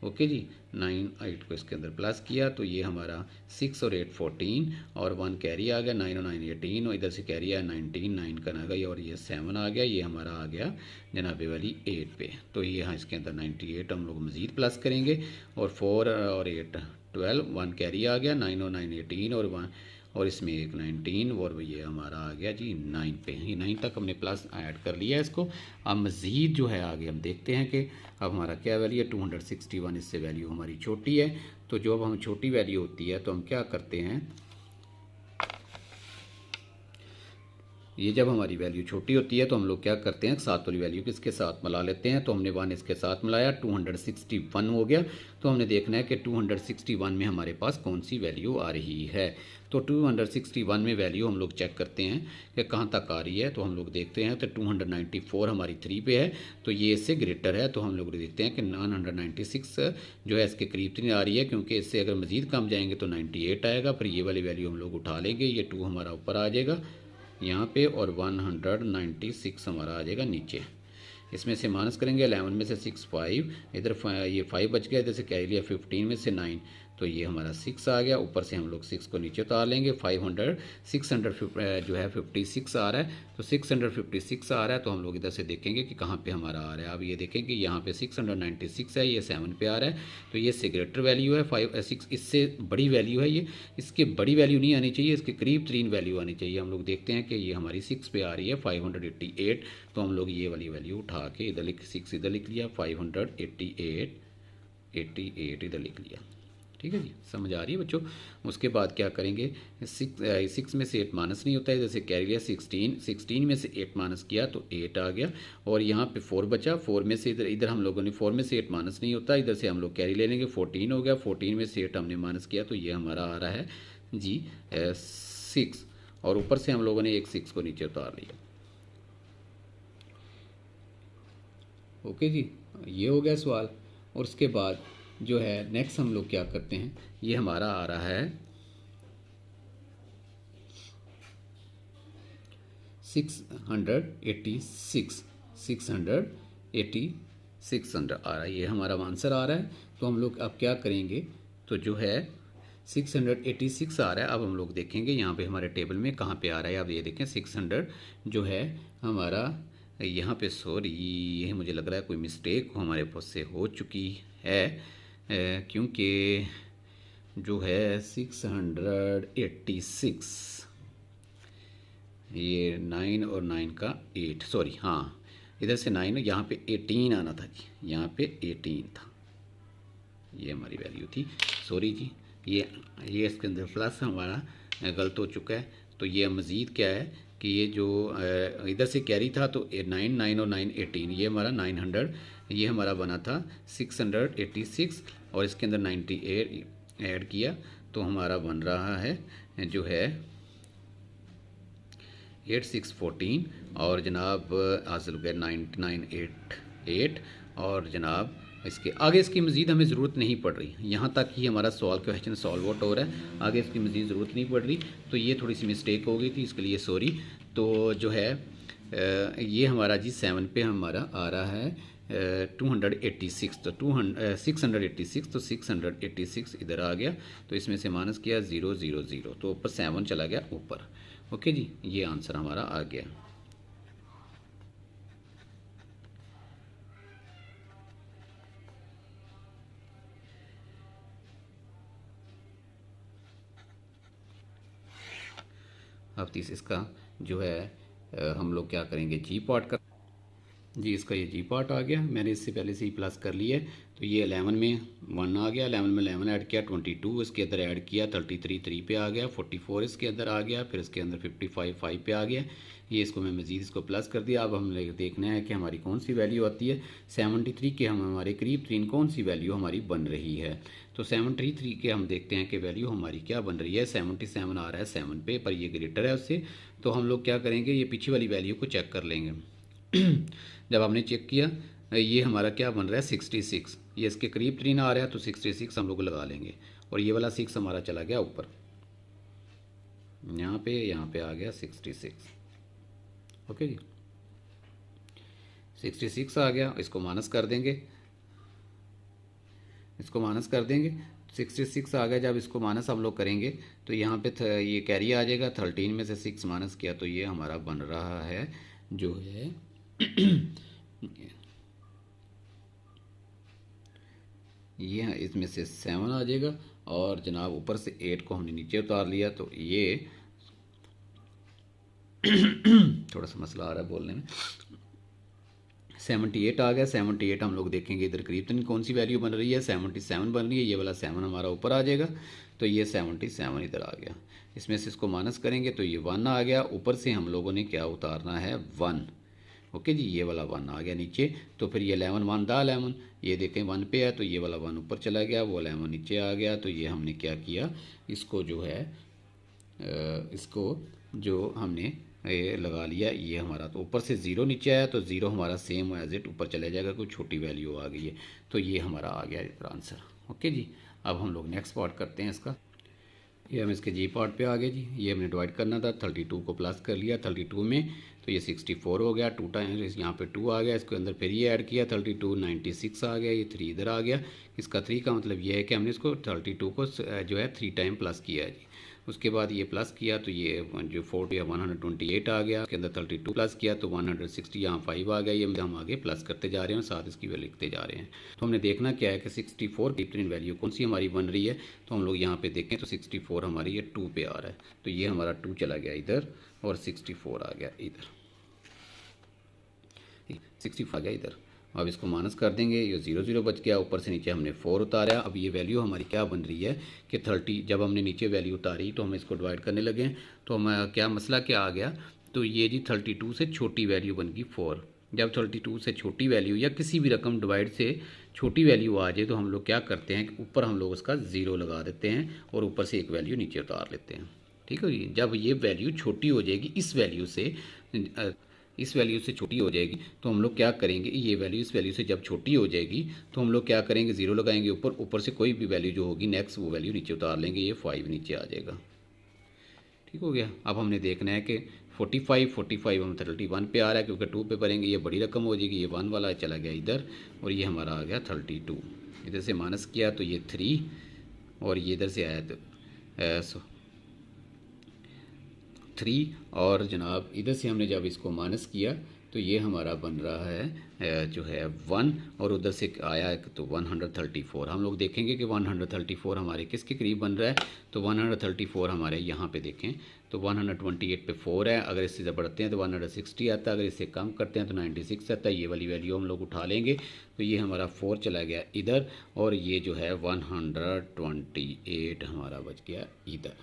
ओके जी, 9 8 को इसके अंदर प्लस किया तो ये हमारा 6 और 8 14, और 1 कैरी आ गया, 9 और 9 18, और इधर से कैरी आया 19, 9 का ना गई, और ये 7 आ गया, ये हमारा आ गया जनाबे वाली 8 पे। तो ये यहाँ इसके अंदर 98 हम लोग मज़ीद प्लस करेंगे, और 4 और 8 12, 1 कैरी आ गया, 9 और 9 18, और 1 और इसमें एक 19, और ये हमारा आ गया जी 9 पे। ये 9 तक हमने प्लस ऐड कर लिया इसको। अब मज़ीद जो है आगे हम देखते हैं कि अब हमारा क्या वैल्यू है, 261, इससे वैल्यू हमारी छोटी है। तो जो अब हम छोटी वैल्यू होती है तो हम क्या करते हैं, ये जब हमारी वैल्यू छोटी होती है तो हम लोग क्या करते हैं, साथ वाली वैल्यू किसके साथ मिला लेते हैं। तो हमने 1 इसके साथ मिलाया, 261 हो गया। तो हमने देखना है कि 261 में हमारे पास कौन सी वैल्यू आ रही है। तो 261 में वैल्यू हम लोग चेक करते हैं कि कहाँ तक आ रही है। तो हम लोग देखते हैं तो 294 हमारी 3 पे है, तो ये इससे ग्रेटर है। तो हम लोग देखते हैं कि 996 जो है इसके करीब 3 आ रही है, क्योंकि इससे अगर मज़ीद कम जाएंगे तो 98 आएगा। फिर ये वाली वैल्यू हम लोग उठा लेंगे, ये 2 हमारा ऊपर आ जाएगा यहाँ पे, और 196 हमारा आ जाएगा नीचे। इसमें से माइनस करेंगे 11 में से 6 5, इधर ये 5 बच गया, इधर से कैरी लिया 15 में से 9, तो ये हमारा 6 आ गया। ऊपर से हम लोग 6 को नीचे उतार लेंगे, 600 जो है 56 आ रहा है। तो 656 आ रहा है, तो हम लोग इधर से देखेंगे कि कहाँ पे हमारा आ रहा है। अब ये देखेंगे यहाँ पे 696 है, ये 7 पे आ रहा है, तो ये इससे ग्रेटर वैल्यू है। 6 इससे बड़ी वैल्यू है, ये इसके बड़ी वैल्यू नहीं आनी चाहिए, इसके करीब 3 वैल्यू आनी चाहिए। हम लोग देखते हैं कि ये हमारी 6 पे आ रही है 588, तो हम लोग ये वाली वैल्यू उठा के इधर 6 इधर लिख लिया, 588 इधर लिख लिया। ठीक है जी, समझ आ रही है बच्चों। उसके बाद क्या करेंगे, 6 में से 8 माइनस नहीं होता है, जैसे कैरी लिया 16 में से 8 माइनस किया तो 8 आ गया, और यहाँ पे 4 बचा। 4 में से इधर हम लोगों ने 4 में से 8 माइनस नहीं होता, इधर से हम लोग कैरी ले लेंगे, 14 हो गया। 14 में से 8 हमने माइनस किया तो ये हमारा आ रहा है जी 6, और ऊपर से हम लोगों ने एक 6 को नीचे उतार लिया। ओके जी, ये हो गया सवाल। और उसके बाद जो है नेक्स्ट हम लोग क्या करते हैं, ये हमारा आ रहा है 686 आ रहा है, ये हमारा आंसर आ रहा है। तो हम लोग अब क्या करेंगे, तो जो है 686 आ रहा है। अब हम लोग देखेंगे यहाँ पे हमारे टेबल में कहाँ पे आ रहा है। अब ये देखें 600 जो है हमारा यहाँ पे, सॉरी ये मुझे लग रहा है कोई मिस्टेक हमारे पास से हो चुकी है, क्योंकि जो है 686 ये 9 और 9 का 8, सॉरी हाँ इधर से 9, यहाँ पे 18 आना था जी, यहाँ पे 18 था, ये हमारी वैल्यू थी, सॉरी जी। ये इसके अंदर प्लस हमारा गलत हो चुका है। तो ये मज़ीद क्या है कि ये जो इधर से कैरी था तो 9 और 9 18, ये हमारा 900, ये हमारा बना था 686, और इसके अंदर 98 ऐड किया तो हमारा बन रहा है जो है 8614, और जनाब हासिल हो गया 9988, और जनाब इसके आगे इसकी मज़ीद हमें ज़रूरत नहीं पड़ रही, यहाँ तक ही हमारा सवाल क्वेश्चन सॉल्व आउट हो रहा है, आगे इसकी मज़ीद ज़रूरत नहीं पड़ रही। तो ये थोड़ी सी मिस्टेक हो गई थी, इसके लिए सॉरी। तो जो है ये हमारा जी 7 पे हमारा आ रहा है 286, तो 686, तो 686 इधर आ गया, तो इसमें से माइनस किया 000, तो ऊपर 7 चला गया ऊपर। ओके जी, ये आंसर हमारा आ गया। अब इसका जो है हम लोग क्या करेंगे, जी पार्ट का। जी इसका ये जी पार्ट आ गया, मैंने इससे पहले से ही प्लस कर लिया है। तो ये 11 में 1 आ गया, 11 में 11 ऐड किया, 22 इसके अंदर ऐड किया, 33 3 पे आ गया, 44 इसके अंदर आ गया, फिर इसके अंदर 55 5 पे आ गया। ये इसको मैं मज़ीद इसको प्लस कर दिया। अब हमें देखना है कि हमारी कौन सी वैल्यू आती है। 73 के हम हमारे करीब तरीन कौन सी वैल्यू हमारी बन रही है। तो 73 के हम देखते हैं कि वैल्यू हमारी क्या बन रही है। 77 आ रहा है 7 पे, पर ये ग्रेटर है उससे। तो हम लोग क्या करेंगे, ये पीछे वाली वैल्यू को चेक कर लेंगे। जब हमने चेक किया, ये हमारा क्या बन रहा है 66, ये इसके करीब तरीन आ रहा है, तो 66 हम लोग लगा लेंगे। और ये वाला 6 हमारा चला गया ऊपर, यहाँ पे आ गया 66। ओके जी, 66 आ गया, इसको माइनस कर देंगे, इसको माइनस कर देंगे। 66 आ गया, जब इसको माइनस हम लोग करेंगे तो यहाँ पे ये कैरी आ जाएगा। 13 में से 6 माइनस किया, तो ये हमारा बन रहा है जो है ये इसमें से 7 आ जाएगा। और जनाब ऊपर से 8 को हमने नीचे उतार लिया, तो ये थोड़ा सा मसला आ रहा है बोलने में। 78 आ गया, 78 हम लोग देखेंगे इधर करीब कौन सी वैल्यू बन रही है, 77 बन रही है। ये वाला 7 हमारा ऊपर आ जाएगा, तो ये 77 इधर आ गया। इसमें से इसको माइनस करेंगे तो ये 1 आ गया। ऊपर से हम लोगों ने क्या उतारना है, 1। ओके जी, ये वाला 1 आ गया नीचे। तो फिर ये 11 1 दा 11, ये देखें 1 पे है, तो ये वाला 1 ऊपर चला गया, वो 11 नीचे आ गया। तो ये हमने क्या किया, इसको जो है इसको जो हमने ये लगा लिया, ये हमारा तो ऊपर से 0 नीचे आया, तो 0 हमारा सेम एज इट ऊपर चले जाएगा, कोई छोटी वैल्यू आ गई है। तो ये हमारा आ गया इधर आंसर। ओके जी, अब हम लोग नेक्स्ट पार्ट करते हैं इसका। ये हम इसके जी पार्ट पे आ गए जी। ये हमने डिवाइड करना था, 32 को प्लस कर लिया 32 में, तो ये 64 हो गया। 2 टाइम्स यहाँ पे 2 आ गया, इसके अंदर फिर ये ऐड किया 32, 96 आ गया। ये 3 इधर आ गया। इसका 3 का मतलब ये है कि हमने इसको 32 को जो है 3 टाइम प्लस किया है जी। उसके बाद ये प्लस किया, तो ये जो 40 128 आ गया। इसके अंदर 32 प्लस किया, तो 160 यहाँ 5 आ गया। ये हम आगे प्लस करते जा रहे हैं, साथ इसकी वैल्यू लिखते जा रहे हैं। तो हमने देखना क्या है कि 64 की बेहतरीन वैल्यू कौन सी हमारी बन रही है। तो हम लोग यहाँ पे देखें तो 64 हमारी ये 2 पे आ रहा है, तो ये हमारा 2 चला गया इधर, और 64 आ गया इधर, 65 आ गया इधर। अब इसको माइनस कर देंगे, ये 0 0 बच गया। ऊपर से नीचे हमने 4 उतारा। अब ये वैल्यू हमारी क्या बन रही है कि 30, जब हमने नीचे वैल्यू उतारी तो हम इसको डिवाइड करने लगे, तो हम क्या मसला क्या आ गया, तो ये जी 32 से छोटी वैल्यू बन गई 4। जब 32 से छोटी वैल्यू या किसी भी रकम डिवाइड से छोटी वैल्यू आ जाए, तो हम लोग क्या करते हैं कि ऊपर हम लोग उसका 0 लगा देते हैं, और ऊपर से एक वैल्यू नीचे उतार लेते हैं। ठीक है जी, जब ये वैल्यू छोटी हो जाएगी इस वैल्यू से छोटी हो जाएगी, तो हम लोग क्या करेंगे, ये वैल्यू इस वैल्यू से जब छोटी हो जाएगी, तो हम लोग क्या करेंगे, 0 लगाएंगे ऊपर, ऊपर से कोई भी वैल्यू जो होगी नेक्स्ट वो वैल्यू नीचे उतार लेंगे, ये 5 नीचे आ जाएगा। ठीक हो गया। अब हमने देखना है कि 45 हम 31 पे आ रहा है, क्योंकि 2 पे भरेंगे ये बड़ी रकम हो जाएगी। ये 1 वाला चला गया इधर, और ये हमारा आ गया 32। इधर से माइनस किया तो ये 3, और ये इधर से आया तो 3, और जनाब इधर से हमने जब इसको माइनस किया तो ये हमारा बन रहा है जो है 1, और उधर से आया तो 134। हम लोग देखेंगे कि 134 हमारे किसके करीब बन रहा है, तो 134 हमारे यहाँ पे देखें तो 128 पे 4 है। अगर इससे बढ़ते हैं तो 160 आता है, अगर इससे कम करते हैं तो 96 आता है। ये वाली वैल्यू हम लोग उठा लेंगे, तो ये हमारा 4 चला गया इधर, और ये जो है 128 हमारा बच गया इधर।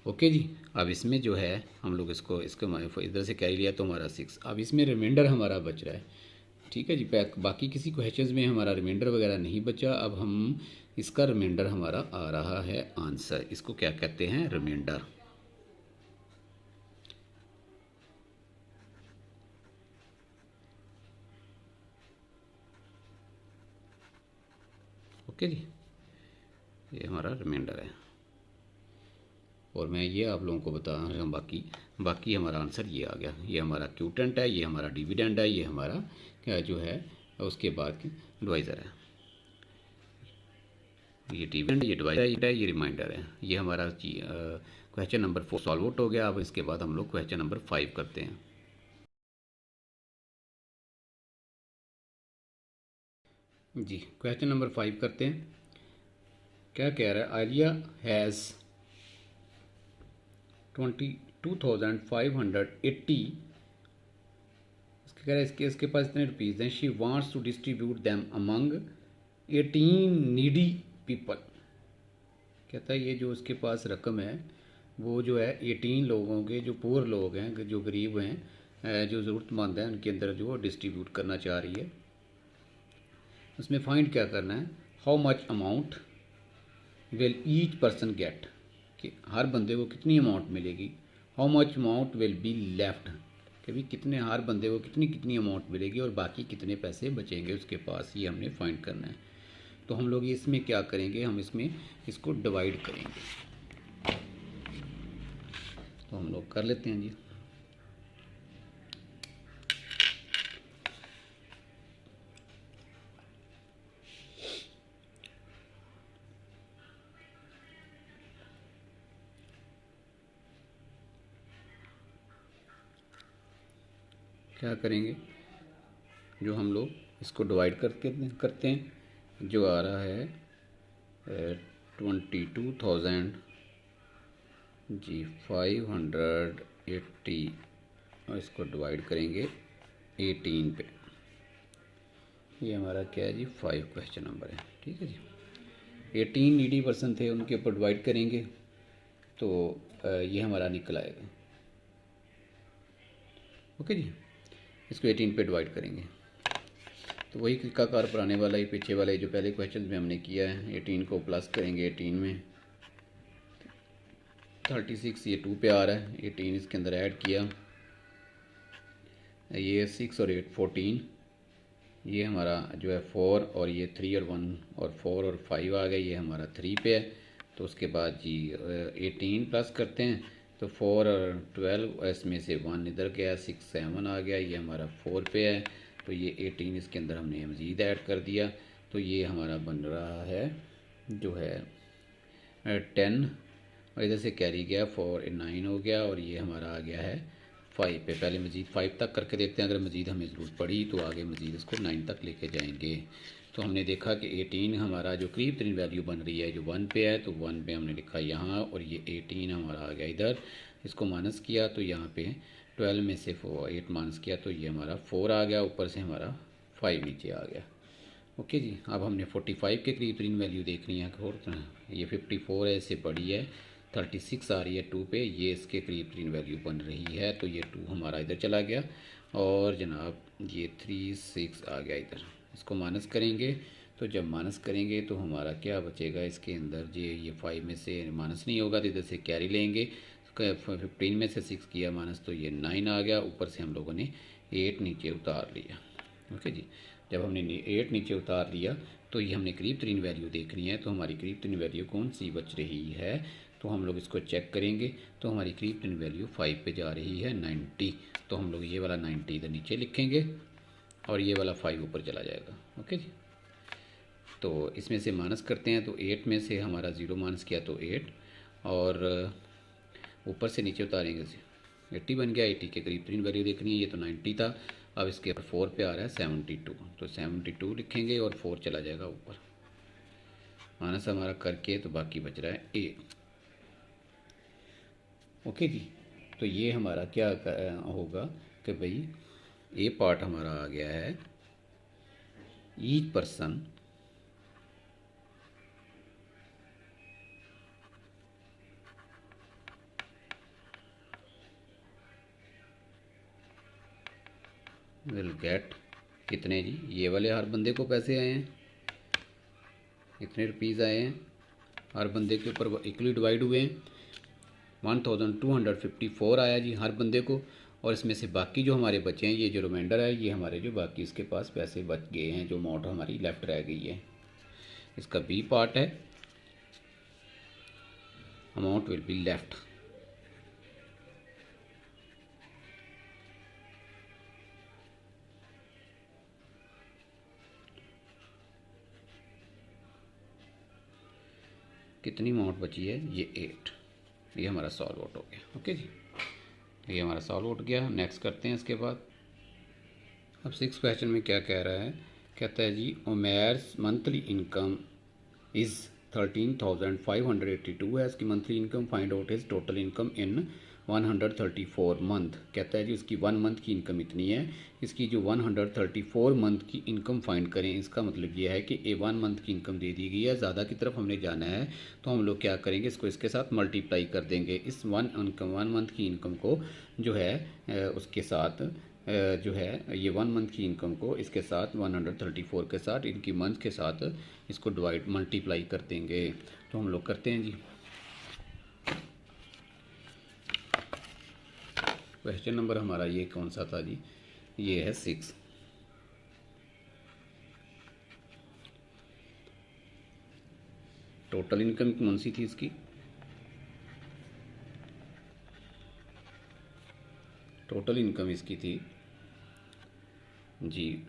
ओके जी। अब इसमें जो है हम लोग इसको इधर से कैरी लिया तो हमारा 6। अब इसमें रिमाइंडर हमारा बच रहा है। ठीक है जी, बाकी किसी क्वेश्चंस में हमारा रिमाइंडर वगैरह नहीं बचा। अब हम इसका रिमाइंडर हमारा आ रहा है आंसर। इसको क्या कहते हैं, रिमाइंडर। ओके जी, ये हमारा रिमाइंडर है, और मैं ये आप लोगों को बता रहा हूँ। बाकी हमारा आंसर ये आ गया। ये हमारा क्यूटेंट है, ये हमारा डिविडेंड है, ये हमारा क्या जो है और उसके बाद की डिवाइज़र है, ये डिविडेंड, ये डिवाइडर है, ये रिमाइंडर है। ये हमारा क्वेश्चन नंबर 4 सॉल्व आउट हो गया। अब इसके बाद हम लोग क्वेश्चन नंबर 5 करते हैं। जी क्वेश्चन नंबर 5 करते हैं। क्या कह रहा है, आलिया हैज़ 22,580, कह रहा है इसके पास इतने रुपीज़ हैं। She wants to distribute them among 18 needy people. कहता है ये जो उसके पास रकम है वो जो है 18 लोगों के, जो पुअर लोग हैं, जो गरीब हैं, जो ज़रूरतमंद हैं, उनके अंदर जो डिस्ट्रीब्यूट करना चाह रही है। उसमें फाइंड क्या करना है, how much amount will each person get, कि हर बंदे को कितनी अमाउंट मिलेगी। How much amount will be left, कि भाई कितने, हर बंदे को कितनी कितनी अमाउंट मिलेगी और बाकी कितने पैसे बचेंगे उसके पास, ये हमने फाइंड करना है। तो हम लोग इसमें क्या करेंगे, हम इसमें इसको डिवाइड करेंगे। तो हम लोग कर लेते हैं जी। क्या करेंगे, जो हम लोग इसको डिवाइड करते हैं, जो आ रहा है 22,000 जी 580, और इसको डिवाइड करेंगे 18 पे। ये हमारा क्या है जी, 5 क्वेश्चन नंबर है। ठीक है जी, 18 नीडी पर्सन थे, उनके ऊपर डिवाइड करेंगे तो ये हमारा निकल आएगा। ओके जी, इसको 18 पे डिवाइड करेंगे तो वही कार पर आने वाला ही, पीछे वाला ही जो पहले क्वेश्चन में हमने किया है। 18 को प्लस करेंगे 18 में, 36 ये 2 पे आ रहा है, 18 इसके अंदर ऐड किया, ये 6 और 8 14, ये हमारा जो है 4 और ये 3 और 1 और 4 और 5 आ गया, ये हमारा 3 पे है। तो उसके बाद जी 18 प्लस करते हैं तो 4 और 12, इसमें से 1 इधर गया, 6 7 आ गया, ये हमारा 4 पे है। तो ये 18 इसके अंदर हमने मज़ीद ऐड कर दिया, तो ये हमारा बन रहा है जो है 10, और इधर से कैरी गया 4 9 हो गया, और ये हमारा आ गया है 5 पे। पहले मज़ीद 5 तक करके देखते हैं, अगर मज़ीद हमें ज़रूरत पड़ी तो आगे मज़ीद इसको 9 तक लेके जाएंगे। तो हमने देखा कि 18 हमारा जो करीब तरीन वैल्यू बन रही है जो 1 पे है, तो 1 पे हमने लिखा यहाँ, और ये 18 हमारा आ गया इधर, इसको माइनस किया तो यहाँ पे 12 में से 8 माइनस किया तो ये हमारा 4 आ गया, ऊपर से हमारा 5 नीचे आ गया। ओके जी, अब हमने 45 के करीब तरीन वैल्यू देखनी है, और ये 54 है, इससे बड़ी है, 36 आ रही है 2 पे, ये इसके करीब तरीन वैल्यू बन रही है, तो ये 2 हमारा इधर चला गया, और जनाब ये 36 आ गया इधर। इसको माइनस करेंगे, तो जब माइनस करेंगे तो हमारा क्या बचेगा इसके अंदर जी, ये 5 में से माइनस नहीं होगा तो इधर से कैरी लेंगे, 15 में से 6 किया माइनस तो ये 9 आ गया, ऊपर से हम लोगों ने 8 नीचे उतार लिया। ओके जी, जब हमने 8 नीचे उतार लिया तो ये हमने करीब तरीन वैल्यू देखनी है, तो हमारी करीब तरीन वैल्यू कौन सी बच रही है, तो हम लोग इसको चेक करेंगे। तो हमारी करीब तरीन वैल्यू 5 पे जा रही है 90, तो हम लोग ये वाला 90 इधर नीचे लिखेंगे और ये वाला 5 ऊपर चला जाएगा। ओके जी, तो इसमें से माइनस करते हैं, तो 8 में से हमारा 0 माइनस किया तो 8, और ऊपर से नीचे उतारेंगे 80 बन गया। 80 के करीब तरीन वैल्यू देखनी है, ये तो 90 था, अब इसके ऊपर 4 पे आ रहा है 72, तो 72 लिखेंगे और 4 चला जाएगा ऊपर, माइनस हमारा करके, तो बाकी बच रहा है 8। ओके जी, तो ये हमारा क्या होगा कि भाई ए पार्ट हमारा आ गया है, ईच पर्सन विल गेट कितने जी, ये वाले हर बंदे को पैसे आए हैं, इतने रुपीज़ आए हैं, हर बंदे के ऊपर इक्वली डिवाइड हुए हैं। 1254 आया जी हर बंदे को, और इसमें से बाकी जो हमारे बचे हैं, ये जो रिमाइंडर है, ये हमारे जो बाकी इसके पास पैसे बच गए हैं, जो अमाउंट हमारी लेफ्ट रह गई है, इसका बी पार्ट है, अमाउंट विल बी लेफ्ट। कितनी अमाउंट बची है, ये 8। ये हमारा सॉल्व आउट हो गया। ओके जी, ये हमारा सॉल्व आउट गया। नेक्स्ट करते हैं इसके बाद। अब 6 क्वेश्चन में क्या कह रहा है, कहता है जी उमैर्स मंथली इनकम इज़ 13,582 है इसकी monthly income, find out his total income in 134 month. कहता है जी उसकी 1 मंथ की इनकम इतनी है, इसकी जो 134 मंथ की इनकम फाइंड करें। इसका मतलब ये है कि 1 मंथ की इनकम दे दी गई है, ज़्यादा की तरफ हमने जाना है तो हम लोग क्या करेंगे, इसको इसके साथ मल्टीप्लाई कर देंगे। इस 1 मंथ की इनकम को जो है उसके साथ जो है ये 1 मंथ की इनकम को इसके साथ 134 के साथ इनकी मंथ के साथ इसको डिवाइड मल्टीप्लाई कर देंगे। तो हम लोग करते हैं जी। क्वेश्चन नंबर हमारा ये कौन सा था जी, ये है 6। टोटल इनकम कौन सी थी इसकी, टोटल इनकम इसकी थी जी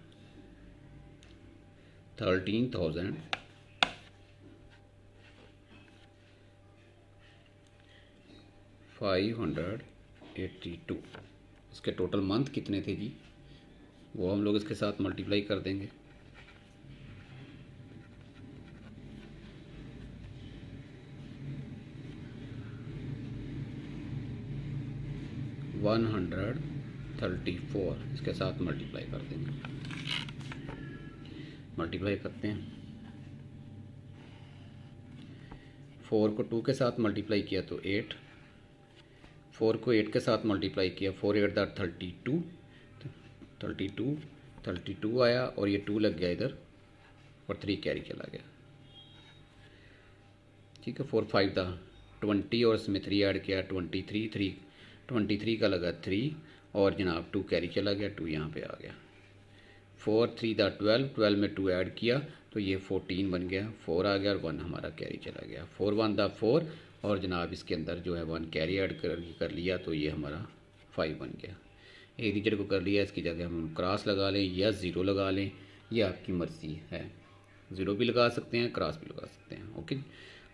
13,582। इसके टोटल मंथ कितने थे जी, वो हम लोग इसके साथ मल्टीप्लाई कर देंगे। वन 134 इसके साथ मल्टीप्लाई कर देंगे। मल्टीप्लाई करते हैं। 4 को 2 के साथ मल्टीप्लाई किया तो 8, 4 को 8 के साथ मल्टीप्लाई किया, 4 8 दा 32 आया और ये 2 लग गया इधर और 3 कैरी चला गया। ठीक है, 4 5 दा 20 और इसमें 3 ऐड किया 23 का लगा 3 और जनाब 2 कैरी चला गया, 2 यहाँ पे आ गया। 4 3 दा 12 में 2 ऐड किया तो ये 14 बन गया, 4 आ गया और 1 हमारा कैरी चला गया। 4 1 दा 4 और जनाब इसके अंदर जो है 1 कैरी ऐड कर लिया तो ये हमारा 5 बन गया। एक डिजिट को कर लिया, इसकी जगह हम क्रॉस लगा लें या ज़ीरो लगा लें, ये आपकी मर्ज़ी है। ज़ीरो भी लगा सकते हैं, क्रॉस भी लगा सकते हैं। ओके,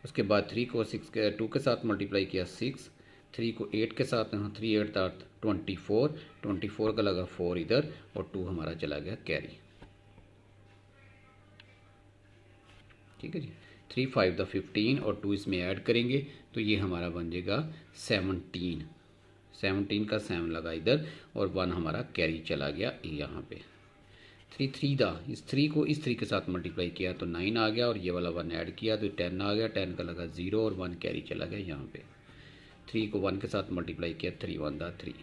उसके बाद 3 को 2 के साथ मल्टीप्लाई किया 6, 3 को 8 के साथ 3 8 था 24 का लगा 4 इधर और 2 हमारा चला गया कैरी। ठीक है जी, 3 5 दा 15 और 2 इसमें ऐड करेंगे तो ये हमारा बन जाएगा 17 का 7 लगा इधर और 1 हमारा कैरी चला गया यहाँ पे। 3 3 दा इस 3 को इस 3 के साथ मल्टीप्लाई किया तो 9 आ गया और ये वाला 1 ऐड किया तो 10 आ गया, 10 का लगा 0 और 1 कैरी चला गया यहाँ पे। 3 को 1 के साथ मल्टीप्लाई किया 3 1 दा 3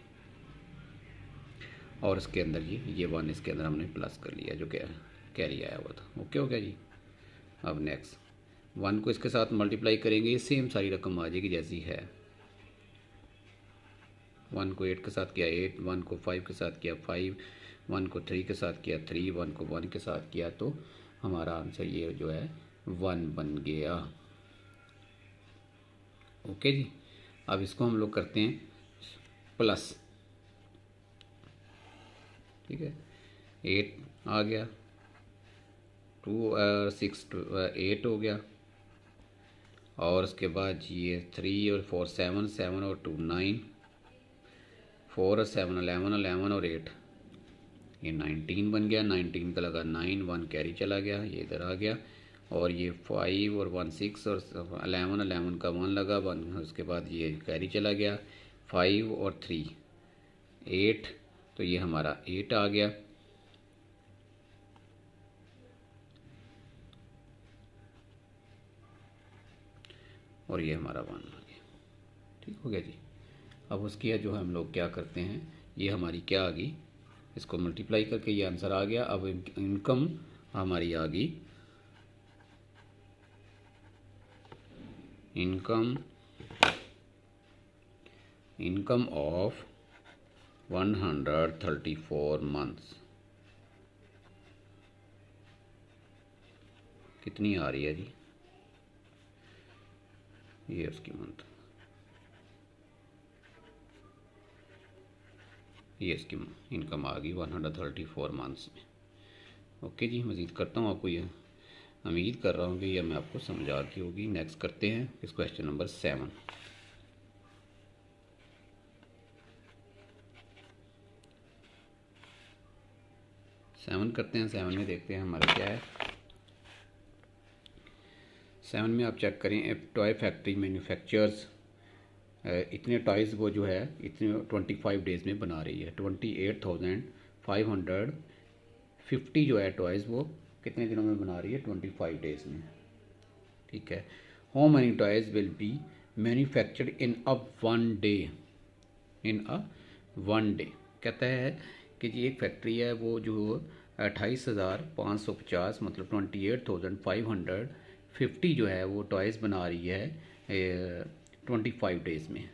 और इसके अंदर ये 1 इसके अंदर हमने प्लस कर लिया जो कैरी आया हुआ था। ओके हो गया जी। अब नेक्स्ट 1 को इसके साथ मल्टीप्लाई करेंगे, सेम सारी रकम आ जाएगी जैसी है। 1 को 8 के साथ किया 8, 1 को 5 के साथ किया 5, 1 को 3 के साथ किया 3, 1 को 1 के साथ किया तो हमारा आंसर ये जो है 1 बन गया। ओके जी, अब इसको हम लोग करते हैं प्लस। ठीक है, 8 आ गया, 2 6 8 हो गया और उसके बाद ये 3 और 4 7 7 और 2 9, 4 और 7 11 11 और 8 ये 19 बन गया। 19 का लगा 9, 1 कैरी चला गया, ये इधर आ गया और ये 5 और 1 6 और 11 का 1 लगा 1, उसके बाद ये कैरी चला गया 5 और 3 8 तो ये हमारा 8 आ गया। और ये हमारा 1 आ गया। ठीक हो गया जी। अब उसकी जो हम लोग क्या करते हैं, ये हमारी क्या आ गई, इसको मल्टीप्लाई करके ये आंसर आ गया। अब इनकम हमारी आ गई, इनकम ऑफ 134 मंथ्स कितनी आ रही है जी, ये उसकी मंथ, ये इसकी इनकम आ गई 134 मंथ्स में। ओके जी, मज़ीद करता हूँ आपको ये उम्मीद कर रहा हूँ कि यह मैं आपको समझ आती होगी। नेक्स्ट करते हैं इस क्वेश्चन नंबर 7। करते हैं। 7 में देखते हैं हमारा क्या है। 7 में आप चेक करें, ए टॉय फैक्ट्री मैन्युफैक्चर्स, इतने टॉयज़ वो जो है इतने 25 डेज़ में बना रही है। 28,550 जो है टॉयज़ वो कितने दिनों में बना रही है? 25 डेज़ में। ठीक है। How many toys will be manufactured in a 1 day? In a 1 day कहता है कि जी एक फैक्ट्री है वो जो 28,550 मतलब 28,550 जो है वो टॉयज़ बना रही है 25 डेज़ में।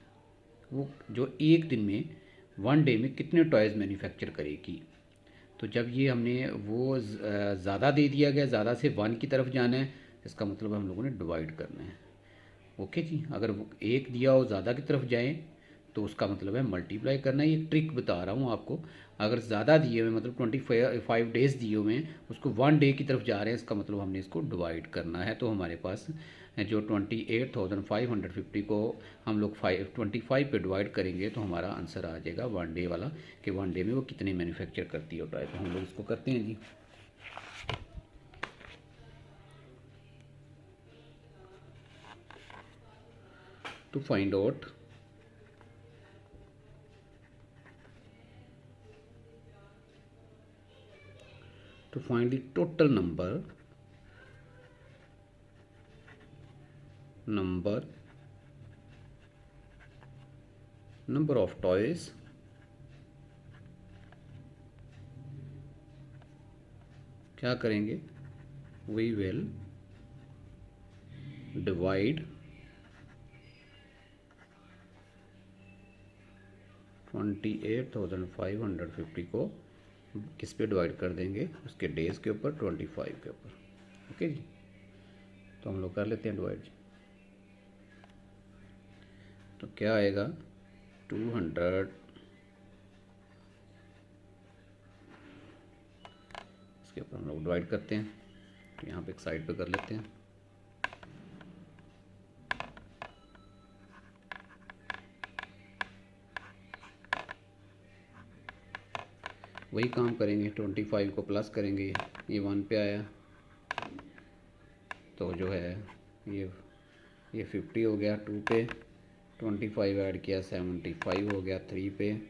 वो जो एक दिन में 1 डे में कितने टॉयज़ मैन्युफैक्चर करेगी? तो जब ये हमने वो ज़्यादा दे दिया गया, ज़्यादा से 1 की तरफ जाना है, इसका मतलब हम लोगों ने डिवाइड करना है। ओके जी। अगर एक दिया हो ज़्यादा की तरफ जाएं तो उसका मतलब है मल्टीप्लाई करना है। ये ट्रिक बता रहा हूँ आपको। अगर ज़्यादा दिए हुए मतलब 25 डेज़ दिए हुए हैं, उसको 1 डे की तरफ जा रहे हैं, इसका मतलब हमने इसको डिवाइड करना है। तो हमारे पास जो 28,550 को हम लोग 25 पे डिवाइड करेंगे तो हमारा आंसर आ जाएगा 1 डे वाला, कि 1 डे में वो कितने मैन्युफैक्चर करती है टॉय। तो हम लोग इसको करते हैं जी। To find out to find the total number of toys क्या करेंगे? we will divide 28,550 को किस पे डिवाइड कर देंगे? उसके डेज़ के ऊपर, 25 के ऊपर। ओके जी। तो हम लोग कर लेते हैं डिवाइड। तो क्या आएगा? 200, इसके ऊपर हम लोग डिवाइड करते हैं। तो यहाँ पे एक साइड पे कर लेते हैं। वही काम करेंगे, 25 को प्लस करेंगे, ये 1 पे आया तो जो है ये 50 हो गया 2 पे, 25 ऐड किया 75 हो गया 3 पे।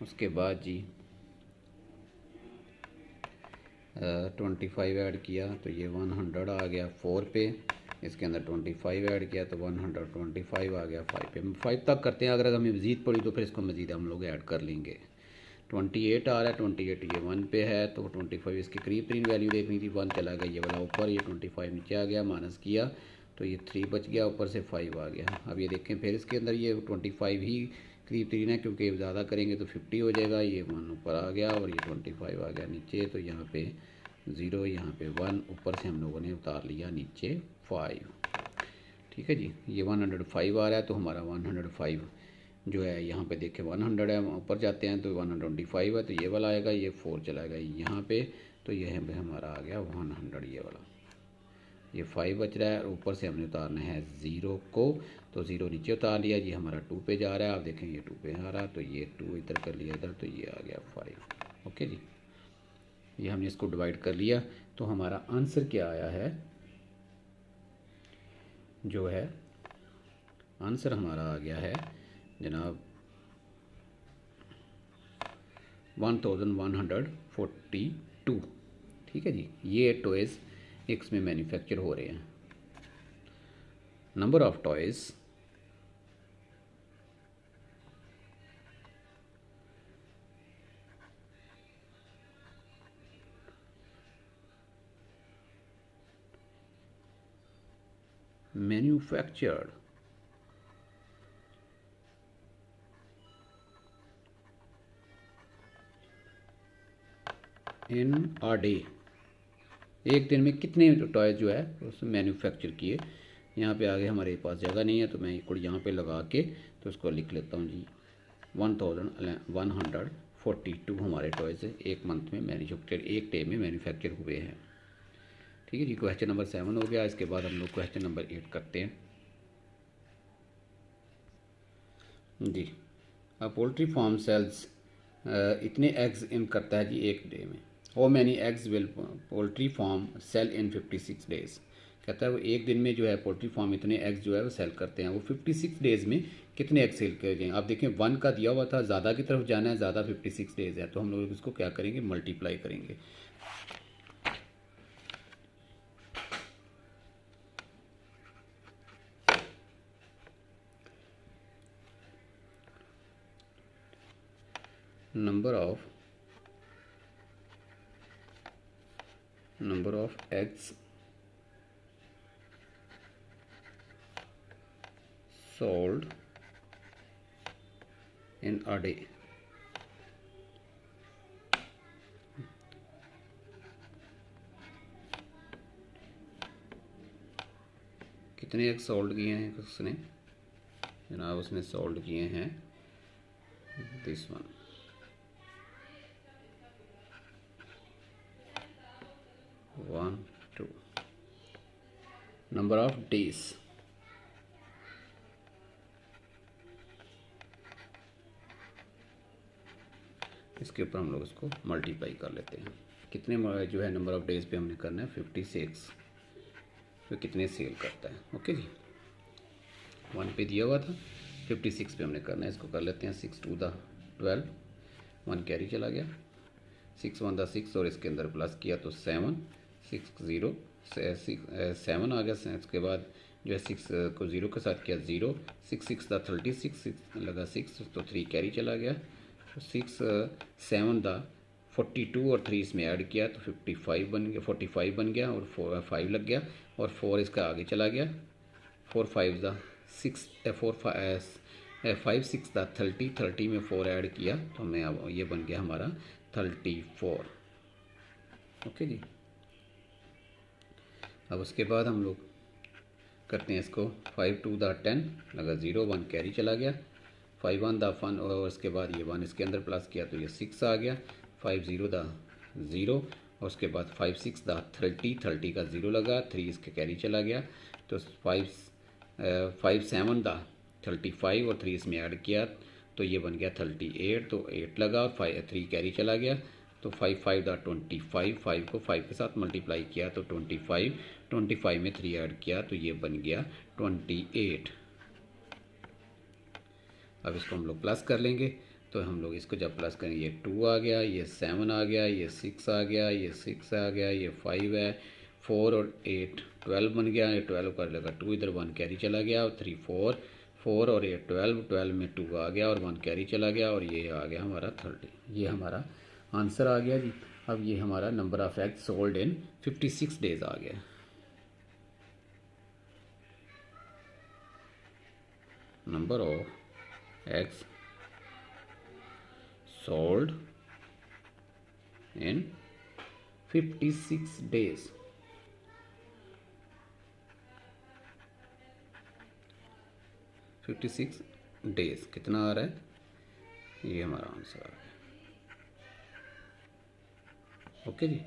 उसके बाद जी 25 ऐड किया तो ये 100 आ गया 4 पे। इसके अंदर 25 ऐड किया तो 125 आ गया 5 पे। 5 तक करते हैं। अगर हमें मज़ीद पड़ी तो फिर इसको मज़ीद हम लोग ऐड कर लेंगे। 28 आ रहा है, 28 ये 1 पे है तो 25 इसकी करीब तरीन वैल्यू देखनी थी। 1 चला गया ये वाला ऊपर, ये 25 नीचे आ गया, माइनस किया तो ये 3 बच गया, ऊपर से 5 आ गया। अब ये देखें फिर इसके अंदर ये 25 ही करीब तरीन है, क्योंकि ज़्यादा करेंगे तो 50 हो जाएगा। ये 1 ऊपर आ गया और ये 25 आ गया नीचे, तो यहाँ पे 0, यहाँ पे 1, ऊपर से हम लोगों ने उतार लिया नीचे 5। ठीक है जी। ये 105 आ रहा है तो हमारा 105 जो है यहाँ पे देखें 100 है, ऊपर जाते हैं तो 125 है तो ये वाला आएगा, ये 4 चलाएगा यहाँ पे तो ये पे हमारा आ गया 100 ये वाला। ये 5 बच रहा है और ऊपर से हमने उतारना है 0 को, तो 0 नीचे उतार लिया जी, हमारा 2 पे जा रहा है। आप देखें ये 2 पे आ रहा, तो ये 2 इधर कर लिया इधर, तो ये आ गया 5। ओके जी। ये हमने इसको डिवाइड कर लिया तो हमारा आंसर क्या आया है? जो है आंसर हमारा आ गया है जनाब 1142। ठीक है जी। ये टॉयज़ एक्स में मैन्युफैक्चर हो रहे हैं। Number of toys manufactured in a day, एक दिन में कितने टॉयज़ जो है उसमें मैन्युफैक्चर किए। यहाँ पे आगे हमारे पास जगह नहीं है तो मैं एक यहाँ पे लगा के तो इसको लिख लेता हूँ जी। 1142 हमारे टॉयज़ एक मंथ में मैन्युफैक्चर, एक डे में मैन्युफैक्चर हुए हैं। ठीक है जी, क्वेश्चन नंबर 7 हो गया। इसके बाद हम लोग क्वेश्चन नंबर 8 करते हैं जी। पोल्ट्री फार्म सेल्स इतने एग्स इन करता है जी एक डे में। How many eggs will poultry farm sell in 56 days. कहता है वो एक दिन में जो है पोल्ट्री फार्म इतने एग्स जो है वो सेल करते हैं। वो 56 डेज़ में कितने एग्स सेल कर जाएंगे। आप देखें 1 का दिया हुआ था, ज़्यादा की तरफ जाना है, ज़्यादा 56 डेज़ है, तो हम लोग इसको क्या करेंगे, मल्टीप्लाई करेंगे। number of eggs sold in a day। कितने एग सोल्ड किए हैं उसने जनाब, उसने सोल्ड किए हैं this one. One two number of days, इसके ऊपर हम लोग इसको मल्टीप्लाई कर लेते हैं। कितने जो है नंबर ऑफ डेज पे हमने करना है 56, तो कितने सेल करता है। ओके जी, 1 पे दिया हुआ था, 56 पे हमने करना है। इसको कर लेते हैं 6 2 द 12, 1 कैरी चला गया, 6 1 द 6 और इसके अंदर प्लस किया तो 7 6 0 7 आ गया। इसके बाद जो है 6 को 0 के साथ किया 0, 6 6 द 36 6 लगा 6 तो 3 कैरी चला गया, तो 6 7 द 42 और 3 इसमें ऐड किया तो 55 बन गया, 45 बन गया और 5 लग गया और 4 इसका आगे चला गया। 4 5 द 6 5 6 द 30, 30 में 4 ऐड किया तो हमें अब ये बन गया हमारा 34। ओके जी, अब उसके बाद हम लोग करते हैं इसको 5 2 द 10 लगा 0, 1 कैरी चला गया, 5 1 द 1 और उसके बाद ये 1 इसके अंदर प्लस किया तो ये 6 आ गया, 5 0 द 0 और उसके बाद 5 6 द 30, 30 का 0 लगा, 3 इसके कैरी चला गया तो 5 7 द 35 और 3 इसमें ऐड किया तो ये बन गया 38, तो 8 लगा और 3 कैरी चला गया तो 5 5 द 25, 5 को 5 के साथ मल्टीप्लाई किया तो 25, 25 में 3 ऐड किया तो ये बन गया 28। अब इसको हम लोग प्लस कर लेंगे, तो हम लोग इसको जब प्लस करेंगे ये 2 आ गया, ये 7 आ गया, ये 6 आ गया, ये 6 आ गया, ये 5 है, 4 और 8 12 बन गया, ये 12 कर लगा 2 इधर 1 कैरी चला गया और 3 4 4 और ये 12 12 में 2 आ गया और 1 कैरी चला गया और ये आ गया हमारा 30। ये हमारा आंसर आ गया जी। अब ये हमारा number of eggs sold in 56 days आ गया। Number of eggs sold in 56 days। कितना आ रहा है, ये हमारा आंसर आ गया। ओके जी,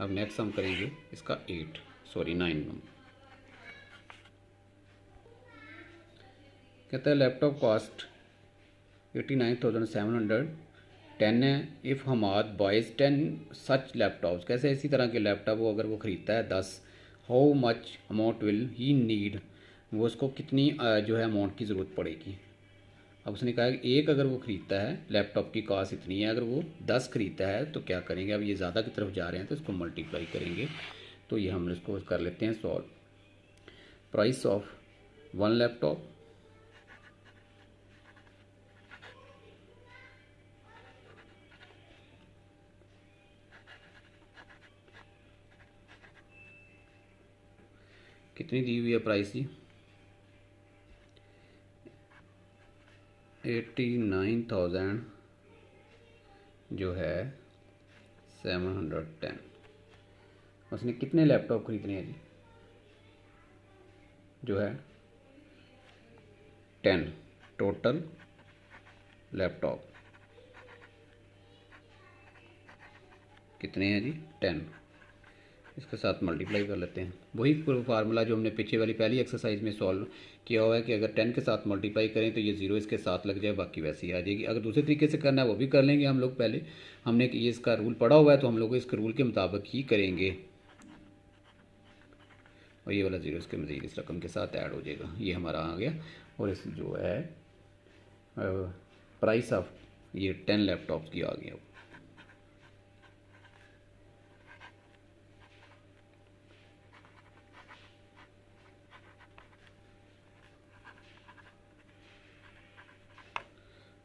अब नेक्स्ट हम करेंगे इसका 9 नंबर। कहता है लैपटॉप कॉस्ट 89,710 है। If Hamad boys 10 such laptops, कैसे इसी तरह के लैपटॉप वो अगर वो ख़रीदता है 10, how much amount will he need, वो उसको कितनी जो है अमाउंट की ज़रूरत पड़ेगी। अब उसने कहा कि एक अगर वो ख़रीदता है लैपटॉप की कॉस्ट इतनी है, अगर वो 10 ख़रीदता है तो क्या करेंगे। अब ये ज़्यादा की तरफ जा रहे हैं तो इसको मल्टीप्लाई करेंगे, तो ये हम इसको कर लेते हैं सॉल्व। प्राइस ऑफ 1 लैपटॉप कितनी दी हुई है प्राइस जी, 89,000 जो है 710। उसने कितने लैपटॉप खरीदने हैं जी, जो है 10 टोटल लैपटॉप कितने हैं जी 10, इसके साथ मल्टीप्लाई कर लेते हैं। वही फार्मूला जो हमने पीछे वाली पहली एक्सरसाइज में सॉल्व किया हुआ है कि अगर 10 के साथ मल्टीप्लाई करें तो ये 0 इसके साथ लग जाए, बाकी वैसे ही आ जाएगी। अगर दूसरे तरीके से करना है वो भी कर लेंगे हम लोग, पहले हमने ये इसका रूल पढ़ा हुआ है तो हम लोग इसके रूल के मुताबिक ही करेंगे। और ये वाला 0 इसके मज़ीद इस रकम के साथ ऐड हो जाएगा, ये हमारा आ गया। और इस जो है प्राइस ऑफ ये 10 लैपटॉप्स की आ गया।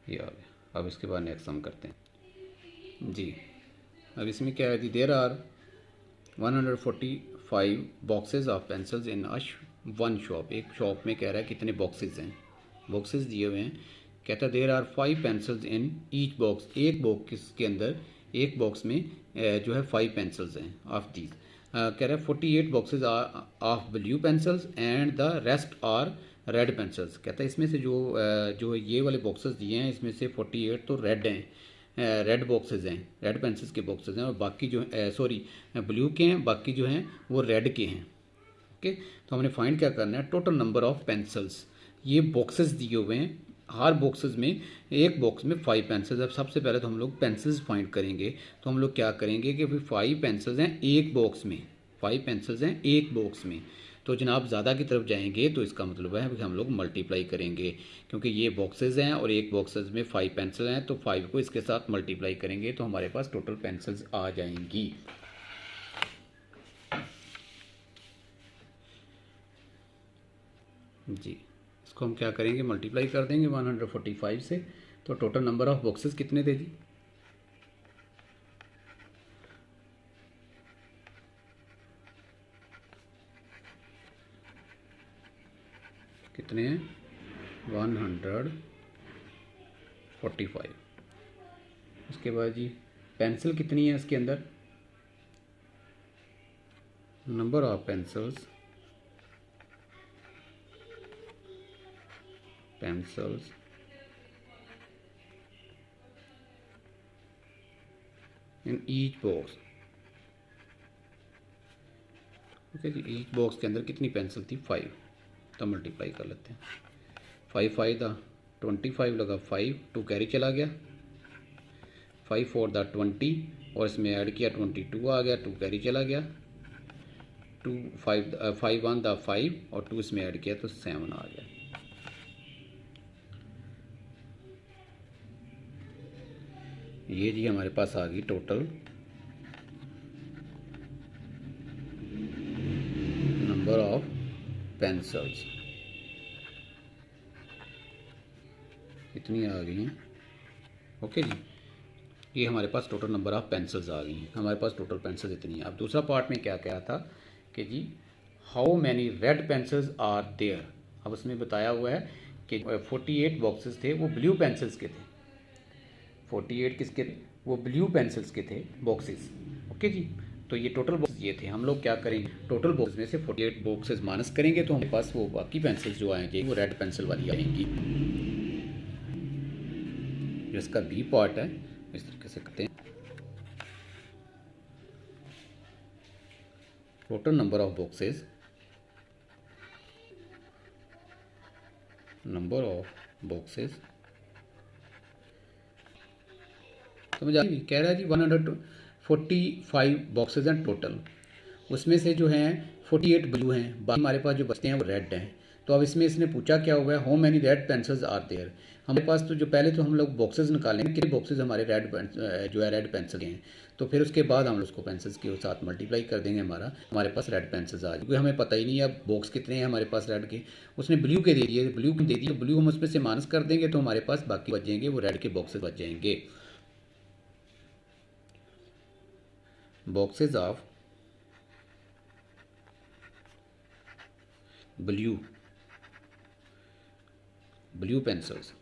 ये आ गया। अब इसके बाद नेक्स्ट हम करते हैं जी। अब इसमें क्या है जी, there are 145 boxes of pencils in one shop. एक शॉप में कह रहा है कितने बॉक्सेस हैं, बॉक्सेस दिए हुए हैं। कहता है there are 5 pencils in each box. एक बॉक्स के अंदर, एक बॉक्स में जो है 5 पेंसिल्स हैं ऑफ दीज। कह रहा है 48 boxes are of blue pencils and the rest are red pencils. कहता है इसमें से जो ये वाले बॉक्सेस दिए हैं इसमें से 48 तो रेड हैं, रेड बॉक्सेस हैं, रेड पेंसिल्स के बॉक्सेस हैं, और बाकी जो सॉरी ब्लू के हैं, बाकी जो हैं वो रेड के हैं। ओके, तो हमने फाइंड क्या करना है, टोटल नंबर ऑफ पेंसिल्स। ये बॉक्सेस दिए हुए हैं, हर बॉक्सेस में, एक बॉक्स में 5 पेंसिल्स। अब सबसे पहले तो हम लोग पेंसिल्स फाइंड करेंगे। तो हम लोग क्या करेंगे कि 5 पेंसिल्स हैं एक बॉक्स में, 5 पेंसिल्स हैं एक बॉक्स में। तो जनाब ज़्यादा की तरफ जाएंगे तो इसका मतलब है कि हम लोग मल्टीप्लाई करेंगे, क्योंकि ये बॉक्सेस हैं और एक बॉक्सेस में 5 पेंसिल हैं, तो 5 को इसके साथ मल्टीप्लाई करेंगे तो हमारे पास टोटल पेंसिल्स आ जाएंगी। जी, इसको हम क्या करेंगे, मल्टीप्लाई कर देंगे 145 से। तो टोटल नंबर ऑफ बॉक्सेस कितने थे जी, कितने हैं, 145। उसके बाद जी पेंसिल कितनी है इसके अंदर, number of pencils in each box. Okay जी, ईच बॉक्स के अंदर कितनी पेंसिल थी, 5। तो मल्टीप्लाई कर लेते हैं। 5 5 द 25 लगा, 5 2 कैरी चला गया, 5 4 द 20 और इसमें ऐड किया 22 आ गया, 2 कैरी चला गया, 2 5 5 1 द 5 और 2 इसमें ऐड किया तो 7 आ गया। ये जी हमारे पास आ गई टोटल नंबर ऑफ पेंसिल्स, इतनी आ गई हैं। ओके जी, ये हमारे पास टोटल नंबर ऑफ पेंसिल्स आ गई हैं, हमारे पास टोटल पेंसिल्स इतनी है। अब दूसरा पार्ट में क्या कहा था कि जी how many red pencils are there. अब उसमें बताया हुआ है कि 48 बॉक्सेस थे वो ब्लू पेंसिल्स के थे, 48 किसके थे, वो ब्लू पेंसिल्स के थे बॉक्सेस। ओके जी, तो ये टोटल बॉक्स ये थे। हम लोग क्या करेंगे, टोटल बॉक्स में से 48 बॉक्सेस माइनस करेंगे तो हमारे पास वो बाकी पेंसिल्स जो आएंगे वो रेड पेंसिल वाली आएंगी। इसका बी पार्ट है, इस तरीके से करते हैं। Total number of boxes, number of boxes समझ आ गई। कह रहा है जी 145 बॉक्सेस हैं टोटल, उसमें से जो हैं 48 ब्लू हैं, बाकी हमारे पास जो बचते हैं वो रेड हैं। तो अब इसमें इसने पूछा क्या हुआ है, how many red pencils are there. हमारे पास तो जो पहले तो हम लोग बॉक्सेस निकालेंगे, कितने बॉक्सेस हमारे रेड जो है रेड पेंसिल के हैं, तो फिर उसके बाद हम उसको पेंसिल्स के साथ मल्टीप्लाई कर देंगे, हमारे पास रेड पेंसिल्स आ जाए, क्योंकि हमें पता ही नहीं है अब बॉक्स कितने हैं हमारे पास रेड के। उसने ब्लू के दे दिए, ब्लू के दे दिए, ब्लू हम उसमें से माइनस कर देंगे तो हमारे पास बाकी बच जाएंगे, वो रेड के बॉक्सेस बच जाएंगे। बॉक्सेस ऑफ ब्लू पेंसिल्स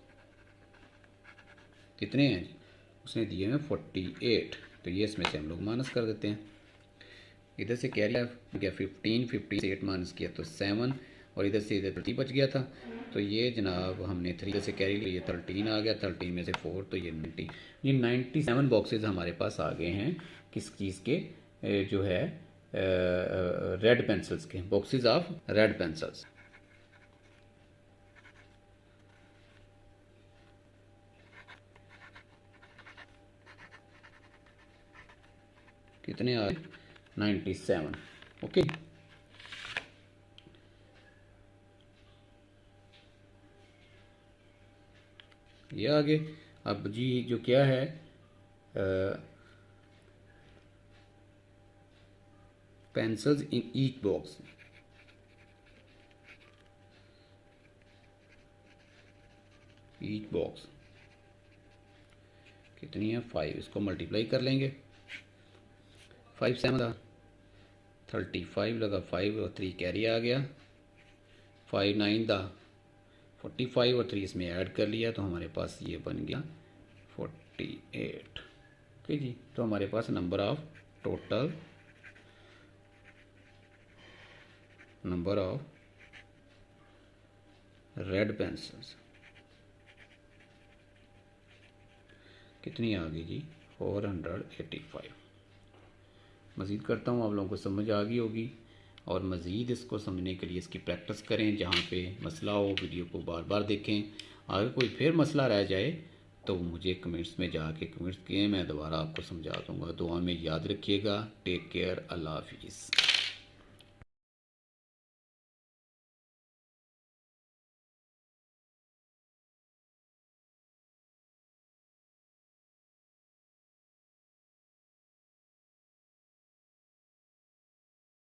कितने हैं, उसने दिए हैं 48, तो ये इसमें से हम लोग माइनस कर देते हैं। इधर से कैरी गया 15, 50 से 8 माइनस किया तो 7, और इधर से इधर 30 बच गया था, तो ये जनाब हमने 3 से कैरी लिया, ये 13 आ गया, 13 में से 4 तो ये 90। ये 97 बॉक्सेस हमारे पास आ गए हैं किस चीज़ के, जो है रेड पेंसिल्स के, बॉक्सेस ऑफ रेड पेंसिल्स। कितने आ गए? 97। ओके, ये आगे। अब जी जो क्या है, pencils in each box, each box कितनी है? 5। इसको मल्टीप्लाई कर लेंगे। 5 7 था 35 लगा, 5 और 3 कैरी आ गया, 5 9 था 45 और 3 इसमें ऐड कर लिया तो हमारे पास ये बन गया 48। ओके जी, तो हमारे पास number of total number of red pencils कितनी आ गई जी? 485। मज़ीद करता हूँ, आप लोगों को समझ आ गई होगी। और मज़ीद इसको समझने के लिए इसकी प्रैक्टिस करें, जहाँ पे मसला हो वीडियो को बार बार देखें। अगर कोई फिर मसला रह जाए तो मुझे कमेंट्स में जाके कमेंट्स किए, मैं दोबारा आपको समझा दूँगा। दुआ में याद रखिएगा। टेक केयर, अल्लाह हाफिज़।